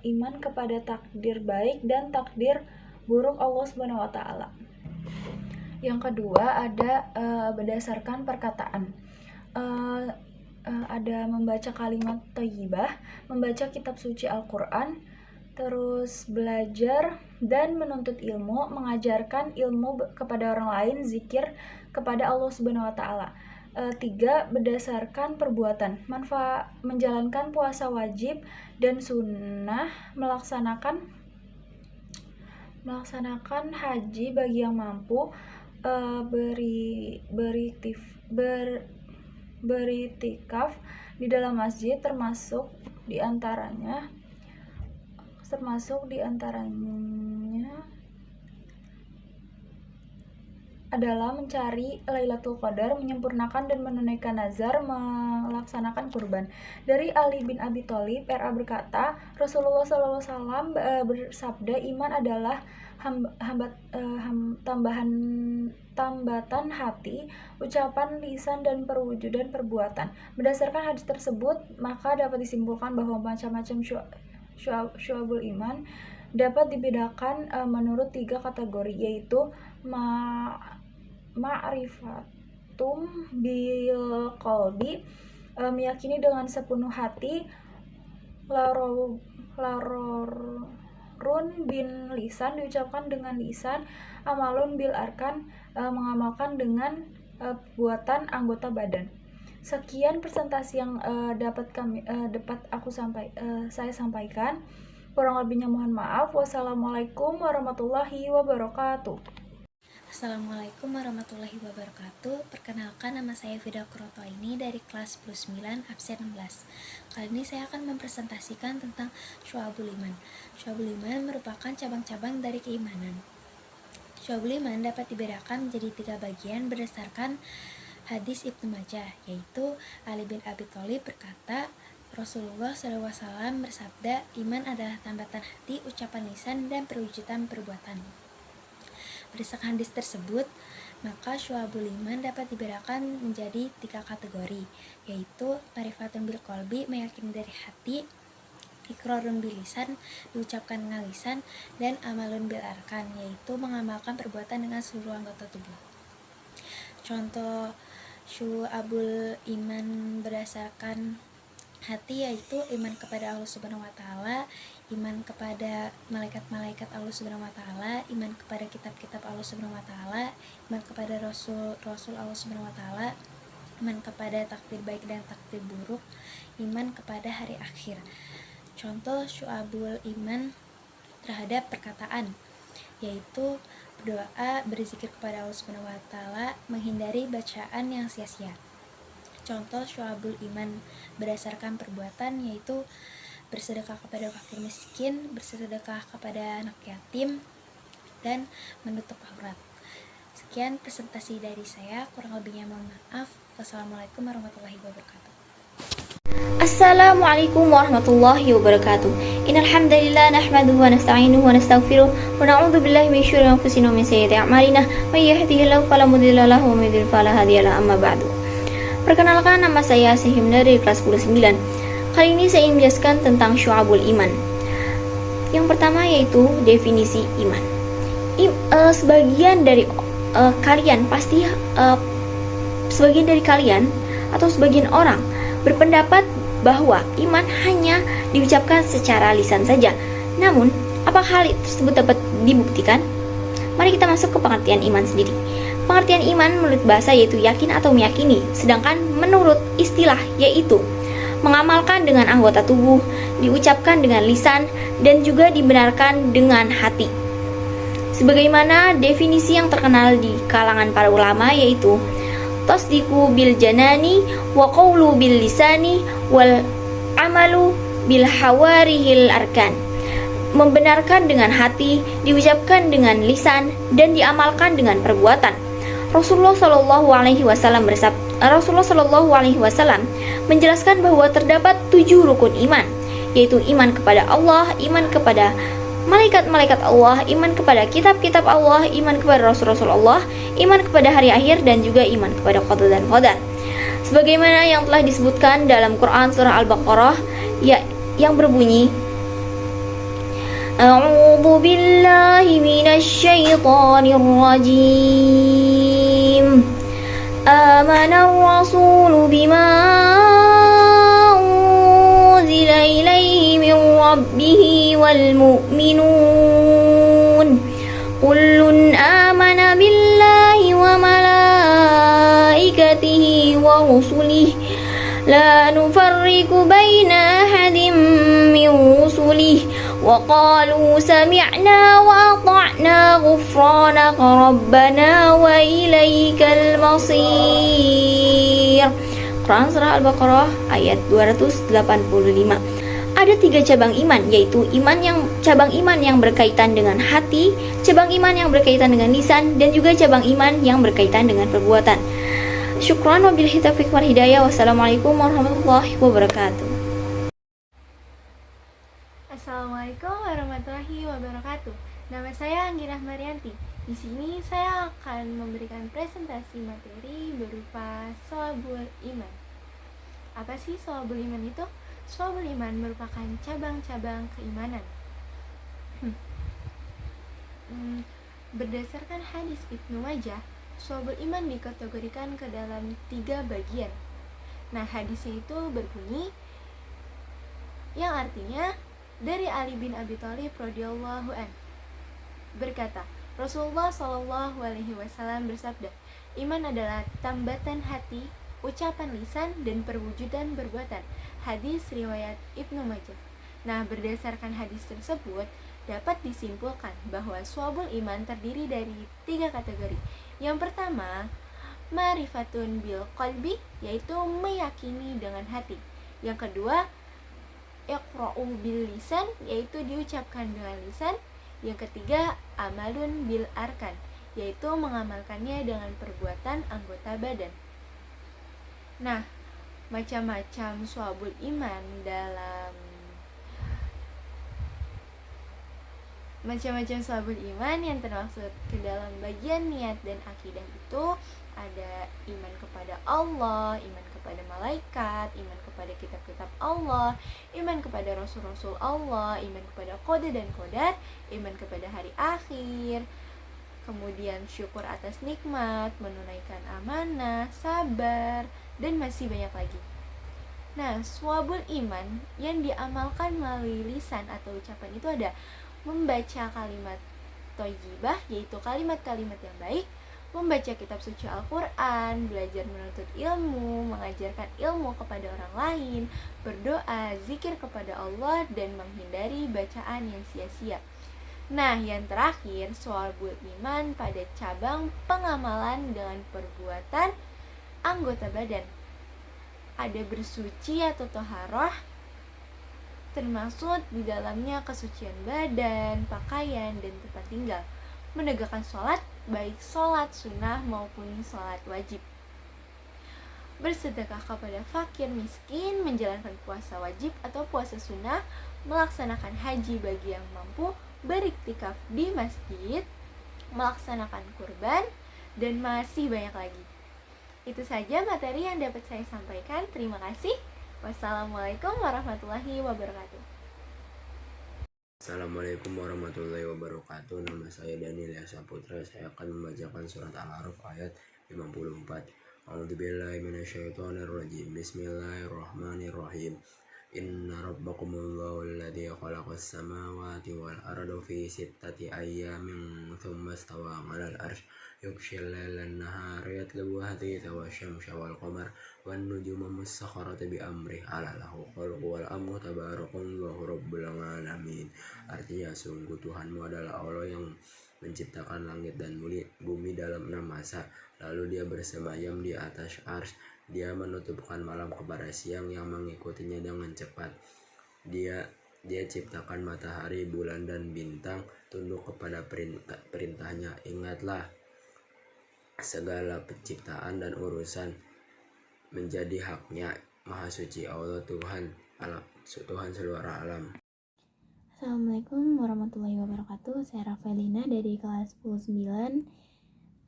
iman kepada takdir baik dan takdir buruk Allah Subhanahu wa taala. Yang kedua ada berdasarkan perkataan. Ada membaca kalimat thayyibah, membaca kitab suci Al-Qur'an, terus belajar dan menuntut ilmu, mengajarkan ilmu kepada orang lain, zikir kepada Allah Subhanahu wa taala. 3. Berdasarkan perbuatan, menjalankan puasa wajib dan sunnah, melaksanakan haji bagi yang mampu, beritikaf di dalam masjid, termasuk diantaranya adalah mencari Lailatul Qadar, menyempurnakan dan menunaikan nazar, melaksanakan kurban. Dari Ali bin Abi Thalib RA berkata, Rasulullah SAW bersabda, iman adalah tambatan hati, ucapan lisan, dan perwujudan perbuatan. Berdasarkan hadis tersebut, maka dapat disimpulkan bahwa macam-macam syu'abul iman dapat dibedakan menurut 3 kategori, yaitu ma'rifatum bil qalbi, meyakini dengan sepenuh hati, larorun bin lisan, diucapkan dengan lisan, amalun bil arkan, mengamalkan dengan buatan anggota badan. Sekian presentasi yang dapat saya sampaikan. Kurang lebihnya mohon maaf. Wassalamualaikum warahmatullahi wabarakatuh. Assalamualaikum warahmatullahi wabarakatuh. Perkenalkan, nama saya Fida Kurotoini dari kelas 9 absen 16. Kali ini saya akan mempresentasikan tentang syu'abul iman. Syu'abul iman merupakan cabang-cabang dari keimanan. Syu'abul iman dapat dibedakan menjadi 3 bagian berdasarkan hadis Ibnu Majah, yaitu Ali bin Abi Thalib berkata, Rasulullah SAW bersabda, iman adalah tambatan hati, ucapan lisan, dan perwujudan perbuatan. Berdasarkan hadis tersebut, maka syu'abul iman dapat dibedakan menjadi 3 kategori, yaitu ma'rifatun bil qalbi, meyakini dari hati, iqrarun bil lisan, diucapkan dengan lisan, dan amalun bil arkan, yaitu mengamalkan perbuatan dengan seluruh anggota tubuh. Contoh syu'abul iman berdasarkan hati yaitu iman kepada Allah Subhanahu wa taala, iman kepada malaikat-malaikat Allah Subhanahu wa taala, iman kepada kitab-kitab Allah Subhanahu wa taala, iman kepada rasul Allah Subhanahu wa taala, iman kepada takdir baik dan takdir buruk, iman kepada hari akhir. Contoh syu'abul iman terhadap perkataan yaitu berdoa, berzikir kepada Allah Subhanahu wa taala, menghindari bacaan yang sia-sia. Contoh syu'abul iman berdasarkan perbuatan yaitu bersedekah kepada fakir miskin, bersedekah kepada anak yatim, dan menutup aurat. Sekian presentasi dari saya, kurang lebihnya mohon maaf. Wassalamualaikum warahmatullahi wabarakatuh. Assalamualaikum warahmatullahi wabarakatuh. Innal hamdalillah nahmaduhu wa nasta'inuhu wa nastaghfiruh wa na'udzu billahi min syururi anfusina wa min sayyiati a'malina. May yahdihillahu fala mudilla lahu wa may yudlil fala hadiya lahu. Amma ba'du. Perkenalkan, nama saya Sehimna dari kelas 9. Kali ini saya ingin menjelaskan tentang syu'abul iman. Yang pertama yaitu definisi iman. Sebagian dari kalian pasti sebagian dari kalian atau sebagian orang berpendapat bahwa iman hanya diucapkan secara lisan saja. Namun, apakah hal tersebut dapat dibuktikan? Mari kita masuk ke pengertian iman sendiri. Pengertian iman menurut bahasa yaitu yakin atau meyakini, sedangkan menurut istilah yaitu mengamalkan dengan anggota tubuh, diucapkan dengan lisan, dan juga dibenarkan dengan hati. Sebagaimana definisi yang terkenal di kalangan para ulama yaitu tasdiqu bil janani wa qawlu bil lisani wal amalu bil hawarihil arkan. Membenarkan dengan hati, diucapkan dengan lisan, dan diamalkan dengan perbuatan. Rasulullah Shallallahu Alaihi Wasallam menjelaskan bahwa terdapat 7 rukun iman, yaitu iman kepada Allah, iman kepada malaikat-malaikat Allah, iman kepada kitab-kitab Allah, iman kepada Rasul-Rasul Allah, iman kepada hari akhir, dan juga iman kepada qada dan qadar. Sebagaimana yang telah disebutkan dalam Quran surah Al-Baqarah yang berbunyi, A'udzu billahi minasyaitonir rajim. Amana ar-rasulu bima unzila ilaihi min rabbih wal mu'minun. Kullun amana billahi wa malaikatihi wa rusulihi la nufarriqu baina ahadin min rusulihi وقالوا سمعنا وأطعنا غفرانك ربنا وإليك المصير. Quran surah Al-Baqarah ayat 285. Ada 3 cabang iman, yaitu cabang iman yang berkaitan dengan hati, cabang iman yang berkaitan dengan lisan, dan juga cabang iman yang berkaitan dengan perbuatan. Syukran wabillahi taufiq wal hidayah. Wassalamualaikum warahmatullahi wabarakatuh. Assalamualaikum warahmatullahi wabarakatuh. Nama saya Angginah Marianti. Di sini saya akan memberikan presentasi materi berupa Shawabul Iman. Apa sih Shawabul Iman itu? Shawabul Iman merupakan cabang-cabang keimanan. Berdasarkan hadis Ibnu Majah, Shawabul Iman dikategorikan ke dalam 3 bagian. Nah, hadisnya itu berbunyi yang artinya dari Ali bin Abi Thalib radhiyallahu an berkata, Rasulullah Shallallahu Alaihi Wasallam bersabda, iman adalah tambatan hati, ucapan lisan, dan perwujudan perbuatan. Hadis riwayat Ibnu Majah. Nah, berdasarkan hadis tersebut dapat disimpulkan bahwa Shawabul Iman terdiri dari 3 kategori. Yang pertama, ma'rifatun bil qalbi, yaitu meyakini dengan hati. Yang kedua, iqra'u bil lisan, yaitu diucapkan dengan lisan. Yang ketiga, amalun bil arkan, yaitu mengamalkannya dengan perbuatan anggota badan. Nah, macam-macam Shawabul Iman yang termaksud ke dalam bagian niat dan akidah itu ada iman kepada Allah, iman kepada malaikat, iman kepada kitab-kitab Allah, iman kepada rasul-rasul Allah, iman kepada qada dan qadar, iman kepada hari akhir, kemudian syukur atas nikmat, menunaikan amanah, sabar, dan masih banyak lagi. Nah, Shawabul Iman yang diamalkan melalui lisan atau ucapan itu ada membaca kalimat thayyibah, yaitu kalimat-kalimat yang baik, membaca kitab suci Al-Quran, belajar menuntut ilmu, mengajarkan ilmu kepada orang lain, berdoa, zikir kepada Allah, dan menghindari bacaan yang sia-sia. Nah, yang terakhir, Shawabul Iman pada cabang pengamalan dengan perbuatan anggota badan. Ada bersuci atau toharoh, termasuk di dalamnya kesucian badan, pakaian, dan tempat tinggal. Menegakkan sholat, baik sholat sunnah maupun sholat wajib. Bersedekah kepada fakir miskin, menjalankan puasa wajib atau puasa sunnah, melaksanakan haji bagi yang mampu, beriktikaf di masjid, melaksanakan kurban, dan masih banyak lagi. Itu saja materi yang dapat saya sampaikan. Terima kasih. Wassalamualaikum warahmatullahi wabarakatuh. Assalamualaikum warahmatullahi wabarakatuh. Nama saya Daniel Saputra. Saya akan membacakan surat Al-A'raf ayat 54. A'udzubillahi minasyaitonirrajim. Bismillahirrahmanirrahim. Inna rabbakumullahu alladzi khalaqas samawati wal arda fi sittati ayyamin thumma istawa 'alal 'arsy yughshil laila an-nahara yatlubu haditha wasyamsa wal qamara wan nujuma musakharata bi amrihi 'ala lahu khalqu wal amru tabarakallahu rabbul alamin. Artinya sungguh Tuhanmu adalah Allah yang menciptakan langit dan bumi dalam 6 masa, lalu dia bersemayam di atas arsy. Dia menutupkan malam kepada siang yang mengikutinya dengan cepat. Dia ciptakan matahari, bulan, dan bintang tunduk kepada perintahnya. Ingatlah, segala penciptaan dan urusan menjadi haknya. Maha suci Allah, Tuhan seluruh alam. Assalamualaikum warahmatullahi wabarakatuh. Saya Rafaelina dari kelas 10-9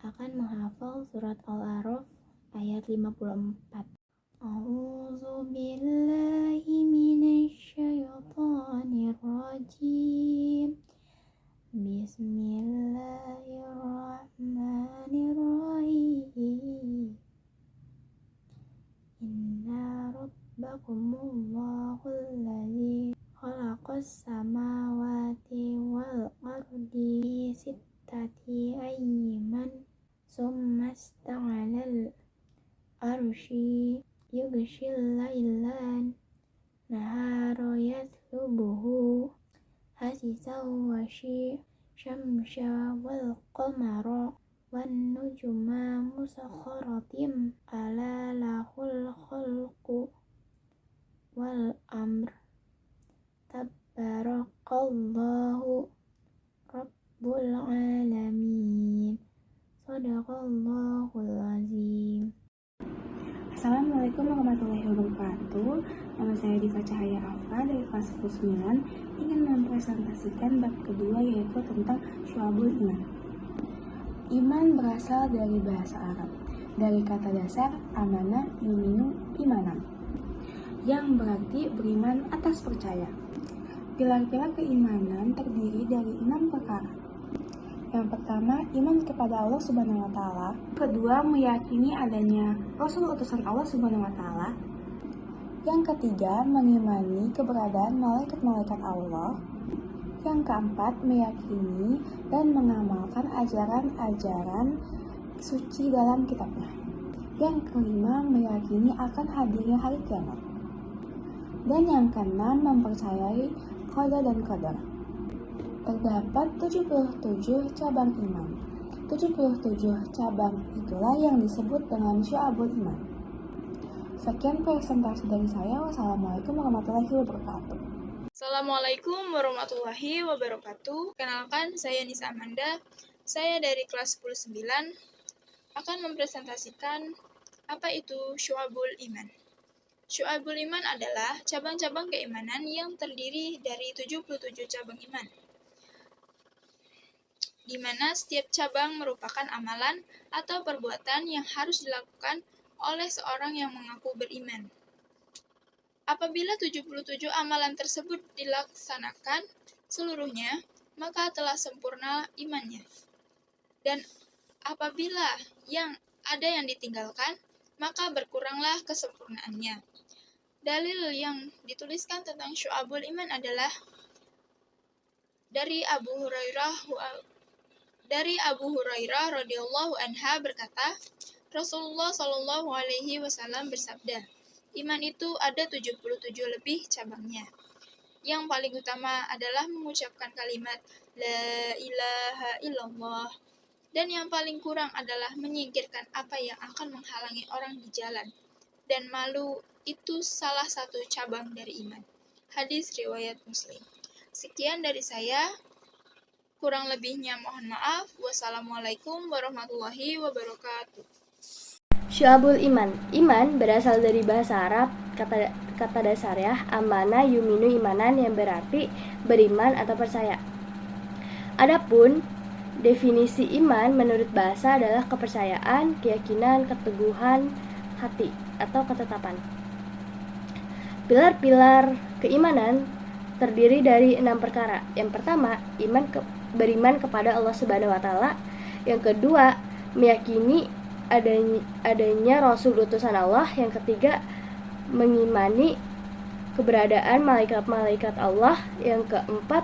akan menghafal surat Al-A'raf ayat 54. A'udzu billahi minasyaitonir rajim. Bismillahirrahmanirrahim. Inna rabbakumullahul ladzi khalaqas samawati wal ardi sittati ayyamin summa istawa'alal arsy yughshil lailan nahara yatlubuhu hasisan wa syamsa wal qamara wan nujuma musakhkharatin ala lahul khalqu wal amr tabarakallahu rabbul alamin. Shadaqallahul azim. Assalamualaikum warahmatullahi wabarakatuh. Nama saya Diva Cahaya Afra dari kelas 10-9 ingin mempresentasikan bab kedua, yaitu tentang syu'abul iman. Iman berasal dari bahasa Arab, dari kata dasar amana yuminu imanan, yang berarti beriman atas percaya. Pilar-pilar keimanan terdiri dari 6 perkara. Yang pertama, iman kepada Allah Subhanahu wa Ta'ala. Kedua, meyakini adanya Rasul utusan Allah Subhanahu wa Ta'ala. Yang ketiga, mengimani keberadaan malaikat-malaikat Allah. Yang keempat, meyakini dan mengamalkan ajaran-ajaran suci dalam kitabnya. Yang kelima, meyakini akan hadirnya hari kiamat. Dan yang keenam, mempercayai qada dan qadar. Terdapat 77 cabang iman. 77 cabang itulah yang disebut dengan syu'abul iman. Sekian presentasi dari saya. Wassalamualaikum warahmatullahi wabarakatuh. Assalamualaikum warahmatullahi wabarakatuh. Kenalkan, saya Nisa Amanda. Saya dari kelas 10-9 akan mempresentasikan apa itu syu'abul iman. Syu'abul iman adalah cabang-cabang keimanan yang terdiri dari 77 cabang iman, di mana setiap cabang merupakan amalan atau perbuatan yang harus dilakukan oleh seorang yang mengaku beriman. Apabila 77 amalan tersebut dilaksanakan seluruhnya, maka telah sempurna imannya. Dan apabila yang ditinggalkan, maka berkuranglah kesempurnaannya. Dalil yang dituliskan tentang syu'abul iman adalah dari Abu Hurairah radhiyallahu anha berkata, Rasulullah Shallallahu alaihi wasallam bersabda, iman itu ada 77 lebih cabangnya. Yang paling utama adalah mengucapkan kalimat la ilaha illallah, dan yang paling kurang adalah menyingkirkan apa yang akan menghalangi orang di jalan, dan malu itu salah satu cabang dari iman. Hadis riwayat Muslim. Sekian dari saya. Kurang lebihnya mohon maaf. Wassalamualaikum warahmatullahi wabarakatuh. Syu'abul iman. Iman berasal dari bahasa Arab, kata dasarnya amana yuminu imanan, yang berarti beriman atau percaya. Adapun definisi iman menurut bahasa adalah kepercayaan, keyakinan, keteguhan hati atau ketetapan. Pilar-pilar keimanan terdiri dari 6 perkara. Yang pertama, beriman kepada Allah Subhanahu wa Ta'ala. Yang kedua, meyakini adanya Rasul utusan Allah. Yang ketiga, mengimani keberadaan malaikat-malaikat Allah. Yang keempat,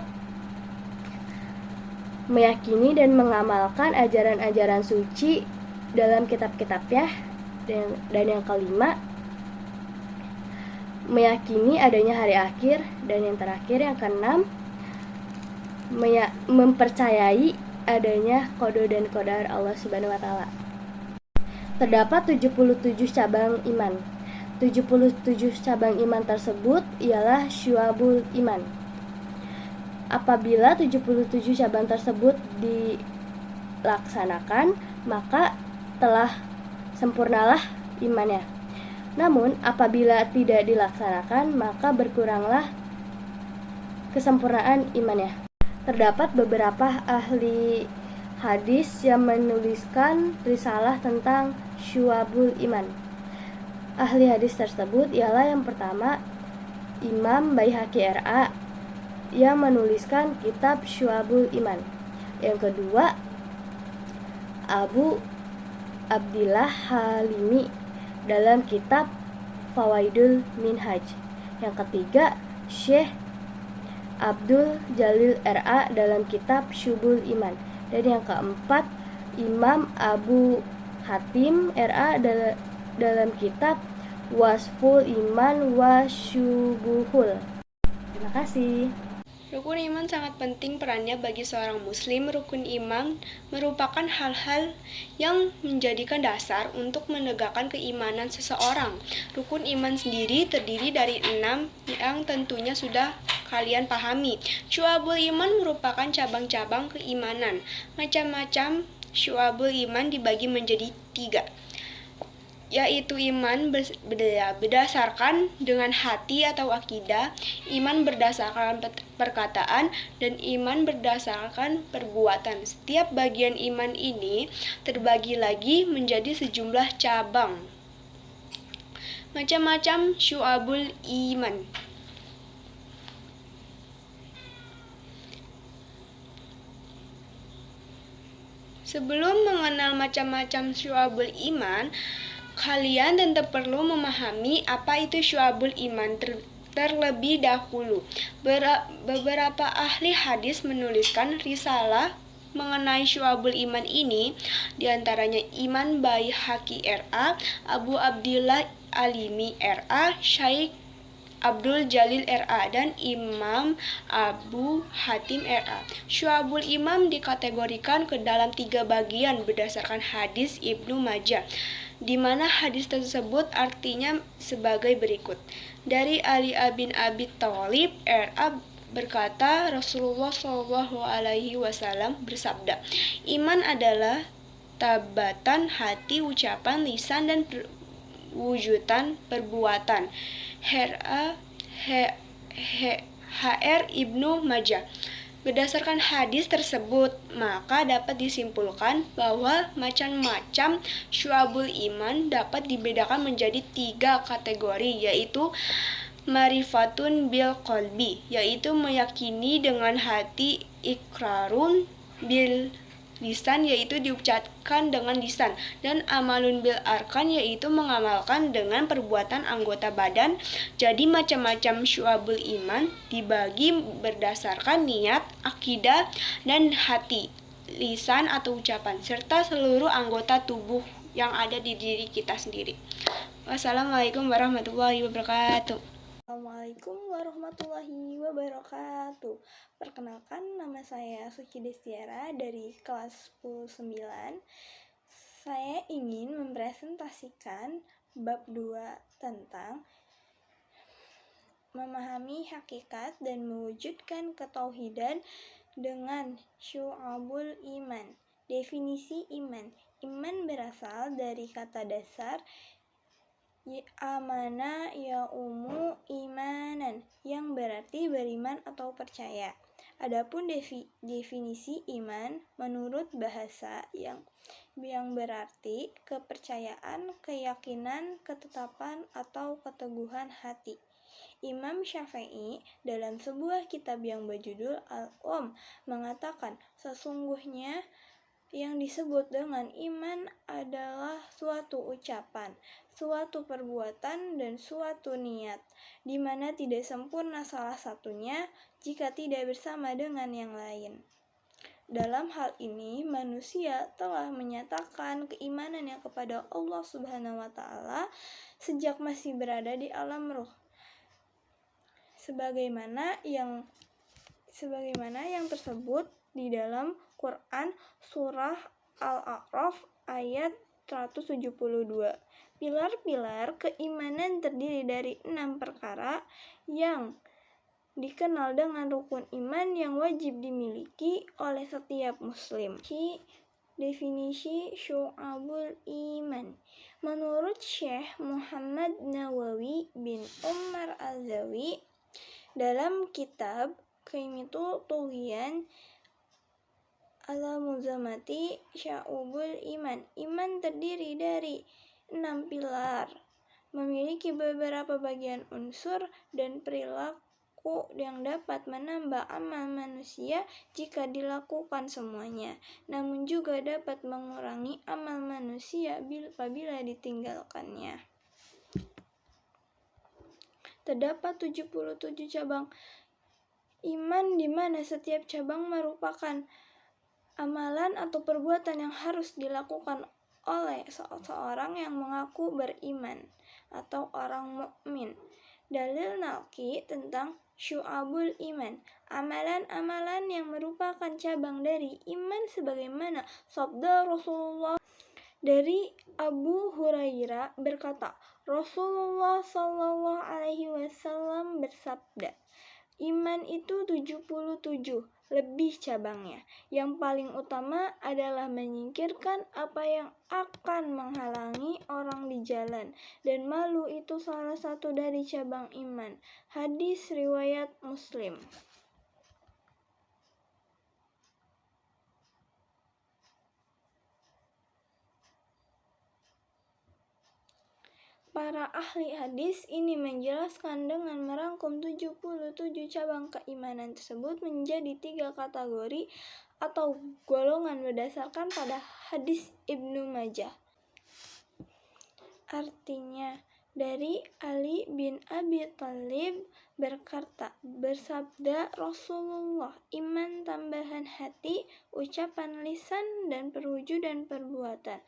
meyakini dan mengamalkan ajaran-ajaran suci dalam kitab-kitabnya. Dan yang kelima, meyakini adanya hari akhir. Dan yang terakhir, yang keenam, mempercayai adanya qada dan qadar Allah Subhanahu wa taala. Terdapat 77 cabang iman. 77 cabang iman tersebut ialah syu'abul iman. Apabila 77 cabang tersebut dilaksanakan, maka telah sempurnalah imannya. Namun, apabila tidak dilaksanakan, maka berkuranglah kesempurnaan imannya. Terdapat beberapa ahli hadis yang menuliskan risalah tentang syu'abul iman. Ahli hadis tersebut ialah yang pertama, Imam Baihaqi RA yang menuliskan kitab Syu'abul Iman. Yang kedua, Abu Abdillah Halimi dalam kitab Fawaidul Minhaj. Yang ketiga, Syekh Abdul Jalil RA dalam kitab Syubul Iman. Dan yang keempat, Imam Abu Hatim RA dalam kitab Wasful Iman wa Syubuhul. Terima kasih. Rukun iman sangat penting perannya bagi seorang muslim. Rukun iman merupakan hal-hal yang menjadikan dasar untuk menegakkan keimanan seseorang. Rukun iman sendiri terdiri dari 6 yang tentunya sudah kalian pahami. Syu'abul iman merupakan cabang-cabang keimanan. Macam-macam syu'abul iman dibagi menjadi 3, yaitu iman berdasarkan dengan hati atau akidah, iman berdasarkan perkataan, dan iman berdasarkan perbuatan. Setiap bagian iman ini terbagi lagi menjadi sejumlah cabang. Macam-macam syu'abul iman. Sebelum mengenal macam-macam syu'abul iman, kalian tentu perlu memahami apa itu syu'abul iman terlebih dahulu. Beberapa ahli hadis menuliskan risalah mengenai syu'abul iman ini, diantaranya Imam Baihaqi RA, Abu Abdillah Alimi RA, Syekh Abdul Jalil RA, dan Imam Abu Hatim RA. Syu'abul iman dikategorikan ke dalam 3 bagian berdasarkan hadis Ibnu Majah, di mana hadis tersebut artinya sebagai berikut. Dari Ali bin Abi Thalib RA berkata, Rasulullah SAW bersabda, iman adalah tabatan hati, ucapan, lisan, dan wujudan perbuatan. HR Ibnu Majah. Berdasarkan hadis tersebut, maka dapat disimpulkan bahwa macam-macam syu'abul iman dapat dibedakan menjadi 3 kategori, yaitu marifatun bil qalbi, yaitu meyakini dengan hati, ikrarun bil lisan, yaitu diucapkan dengan lisan, dan amalun bil arkan, yaitu mengamalkan dengan perbuatan anggota badan. Jadi macam-macam syu'abul iman dibagi berdasarkan niat, akidah, dan hati, lisan atau ucapan, serta seluruh anggota tubuh yang ada di diri kita sendiri. Wassalamualaikum warahmatullahi wabarakatuh. Assalamualaikum warahmatullahi wabarakatuh. Perkenalkan, nama saya Suci Destiara dari kelas 9. Saya ingin mempresentasikan bab 2 tentang memahami hakikat dan mewujudkan ketauhidan dengan syu'abul iman. Definisi iman. Iman berasal dari kata dasar amana ya'umu imanan, yang berarti beriman atau percaya. Adapun definisi iman menurut bahasa yang berarti kepercayaan, keyakinan, ketetapan, atau keteguhan hati. Imam Syafi'i dalam sebuah kitab yang berjudul Al-Umm mengatakan, sesungguhnya Yang disebut dengan iman adalah suatu ucapan, suatu perbuatan, dan suatu niat, di mana tidak sempurna salah satunya jika tidak bersama dengan yang lain. Dalam hal ini, manusia telah menyatakan keimanannya kepada Allah Subhanahu wa Ta'ala sejak masih berada di alam ruh, sebagaimana yang tersebut di dalam Quran surah Al-A'raf ayat 172. Pilar-pilar keimanan terdiri dari 6 perkara yang dikenal dengan rukun iman yang wajib dimiliki oleh setiap muslim. Definisi syu'abul iman. Menurut Syekh Muhammad Nawawi bin Umar Al-Zawi dalam kitab Qaimatul Tughyan ala Muzamati Syu'abul Iman. Iman terdiri dari 6 pilar, memiliki beberapa bagian unsur dan perilaku yang dapat menambah amal manusia jika dilakukan semuanya, namun juga dapat mengurangi amal manusia apabila ditinggalkannya. Terdapat 77 cabang iman di mana setiap cabang merupakan amalan atau perbuatan yang harus dilakukan oleh seseorang yang mengaku beriman atau orang mukmin. Dalil naqli tentang syu'abul iman, amalan-amalan yang merupakan cabang dari iman sebagaimana sabda Rasulullah dari Abu Hurairah berkata, Rasulullah Shallallahu Alaihi Wasallam bersabda, iman itu 77 lebih cabangnya. Yang paling utama adalah menyingkirkan apa yang akan menghalangi orang di jalan, dan malu itu salah satu dari cabang iman. Hadis riwayat Muslim. Para ahli hadis ini menjelaskan dengan merangkum 77 cabang keimanan tersebut menjadi 3 kategori atau golongan berdasarkan pada hadis Ibnu Majah. Artinya, dari Ali bin Abi Thalib bersabda Rasulullah, iman tambahan hati, ucapan lisan, dan perwujudan perbuatan.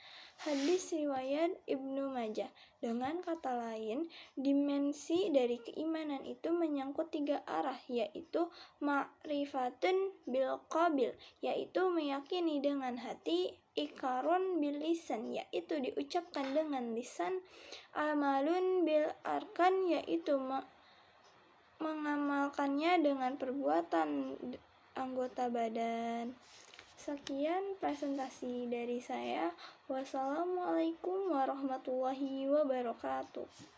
Hadis riwayat Ibnu Majah. Dengan kata lain, dimensi dari keimanan itu menyangkut 3 arah, yaitu ma'rifatun bil qabil, yaitu meyakini dengan hati, ikarun bil lisan, yaitu diucapkan dengan lisan, amalun bil arkan, yaitu mengamalkannya dengan perbuatan anggota badan. Sekian presentasi dari saya. Wassalamualaikum warahmatullahi wabarakatuh.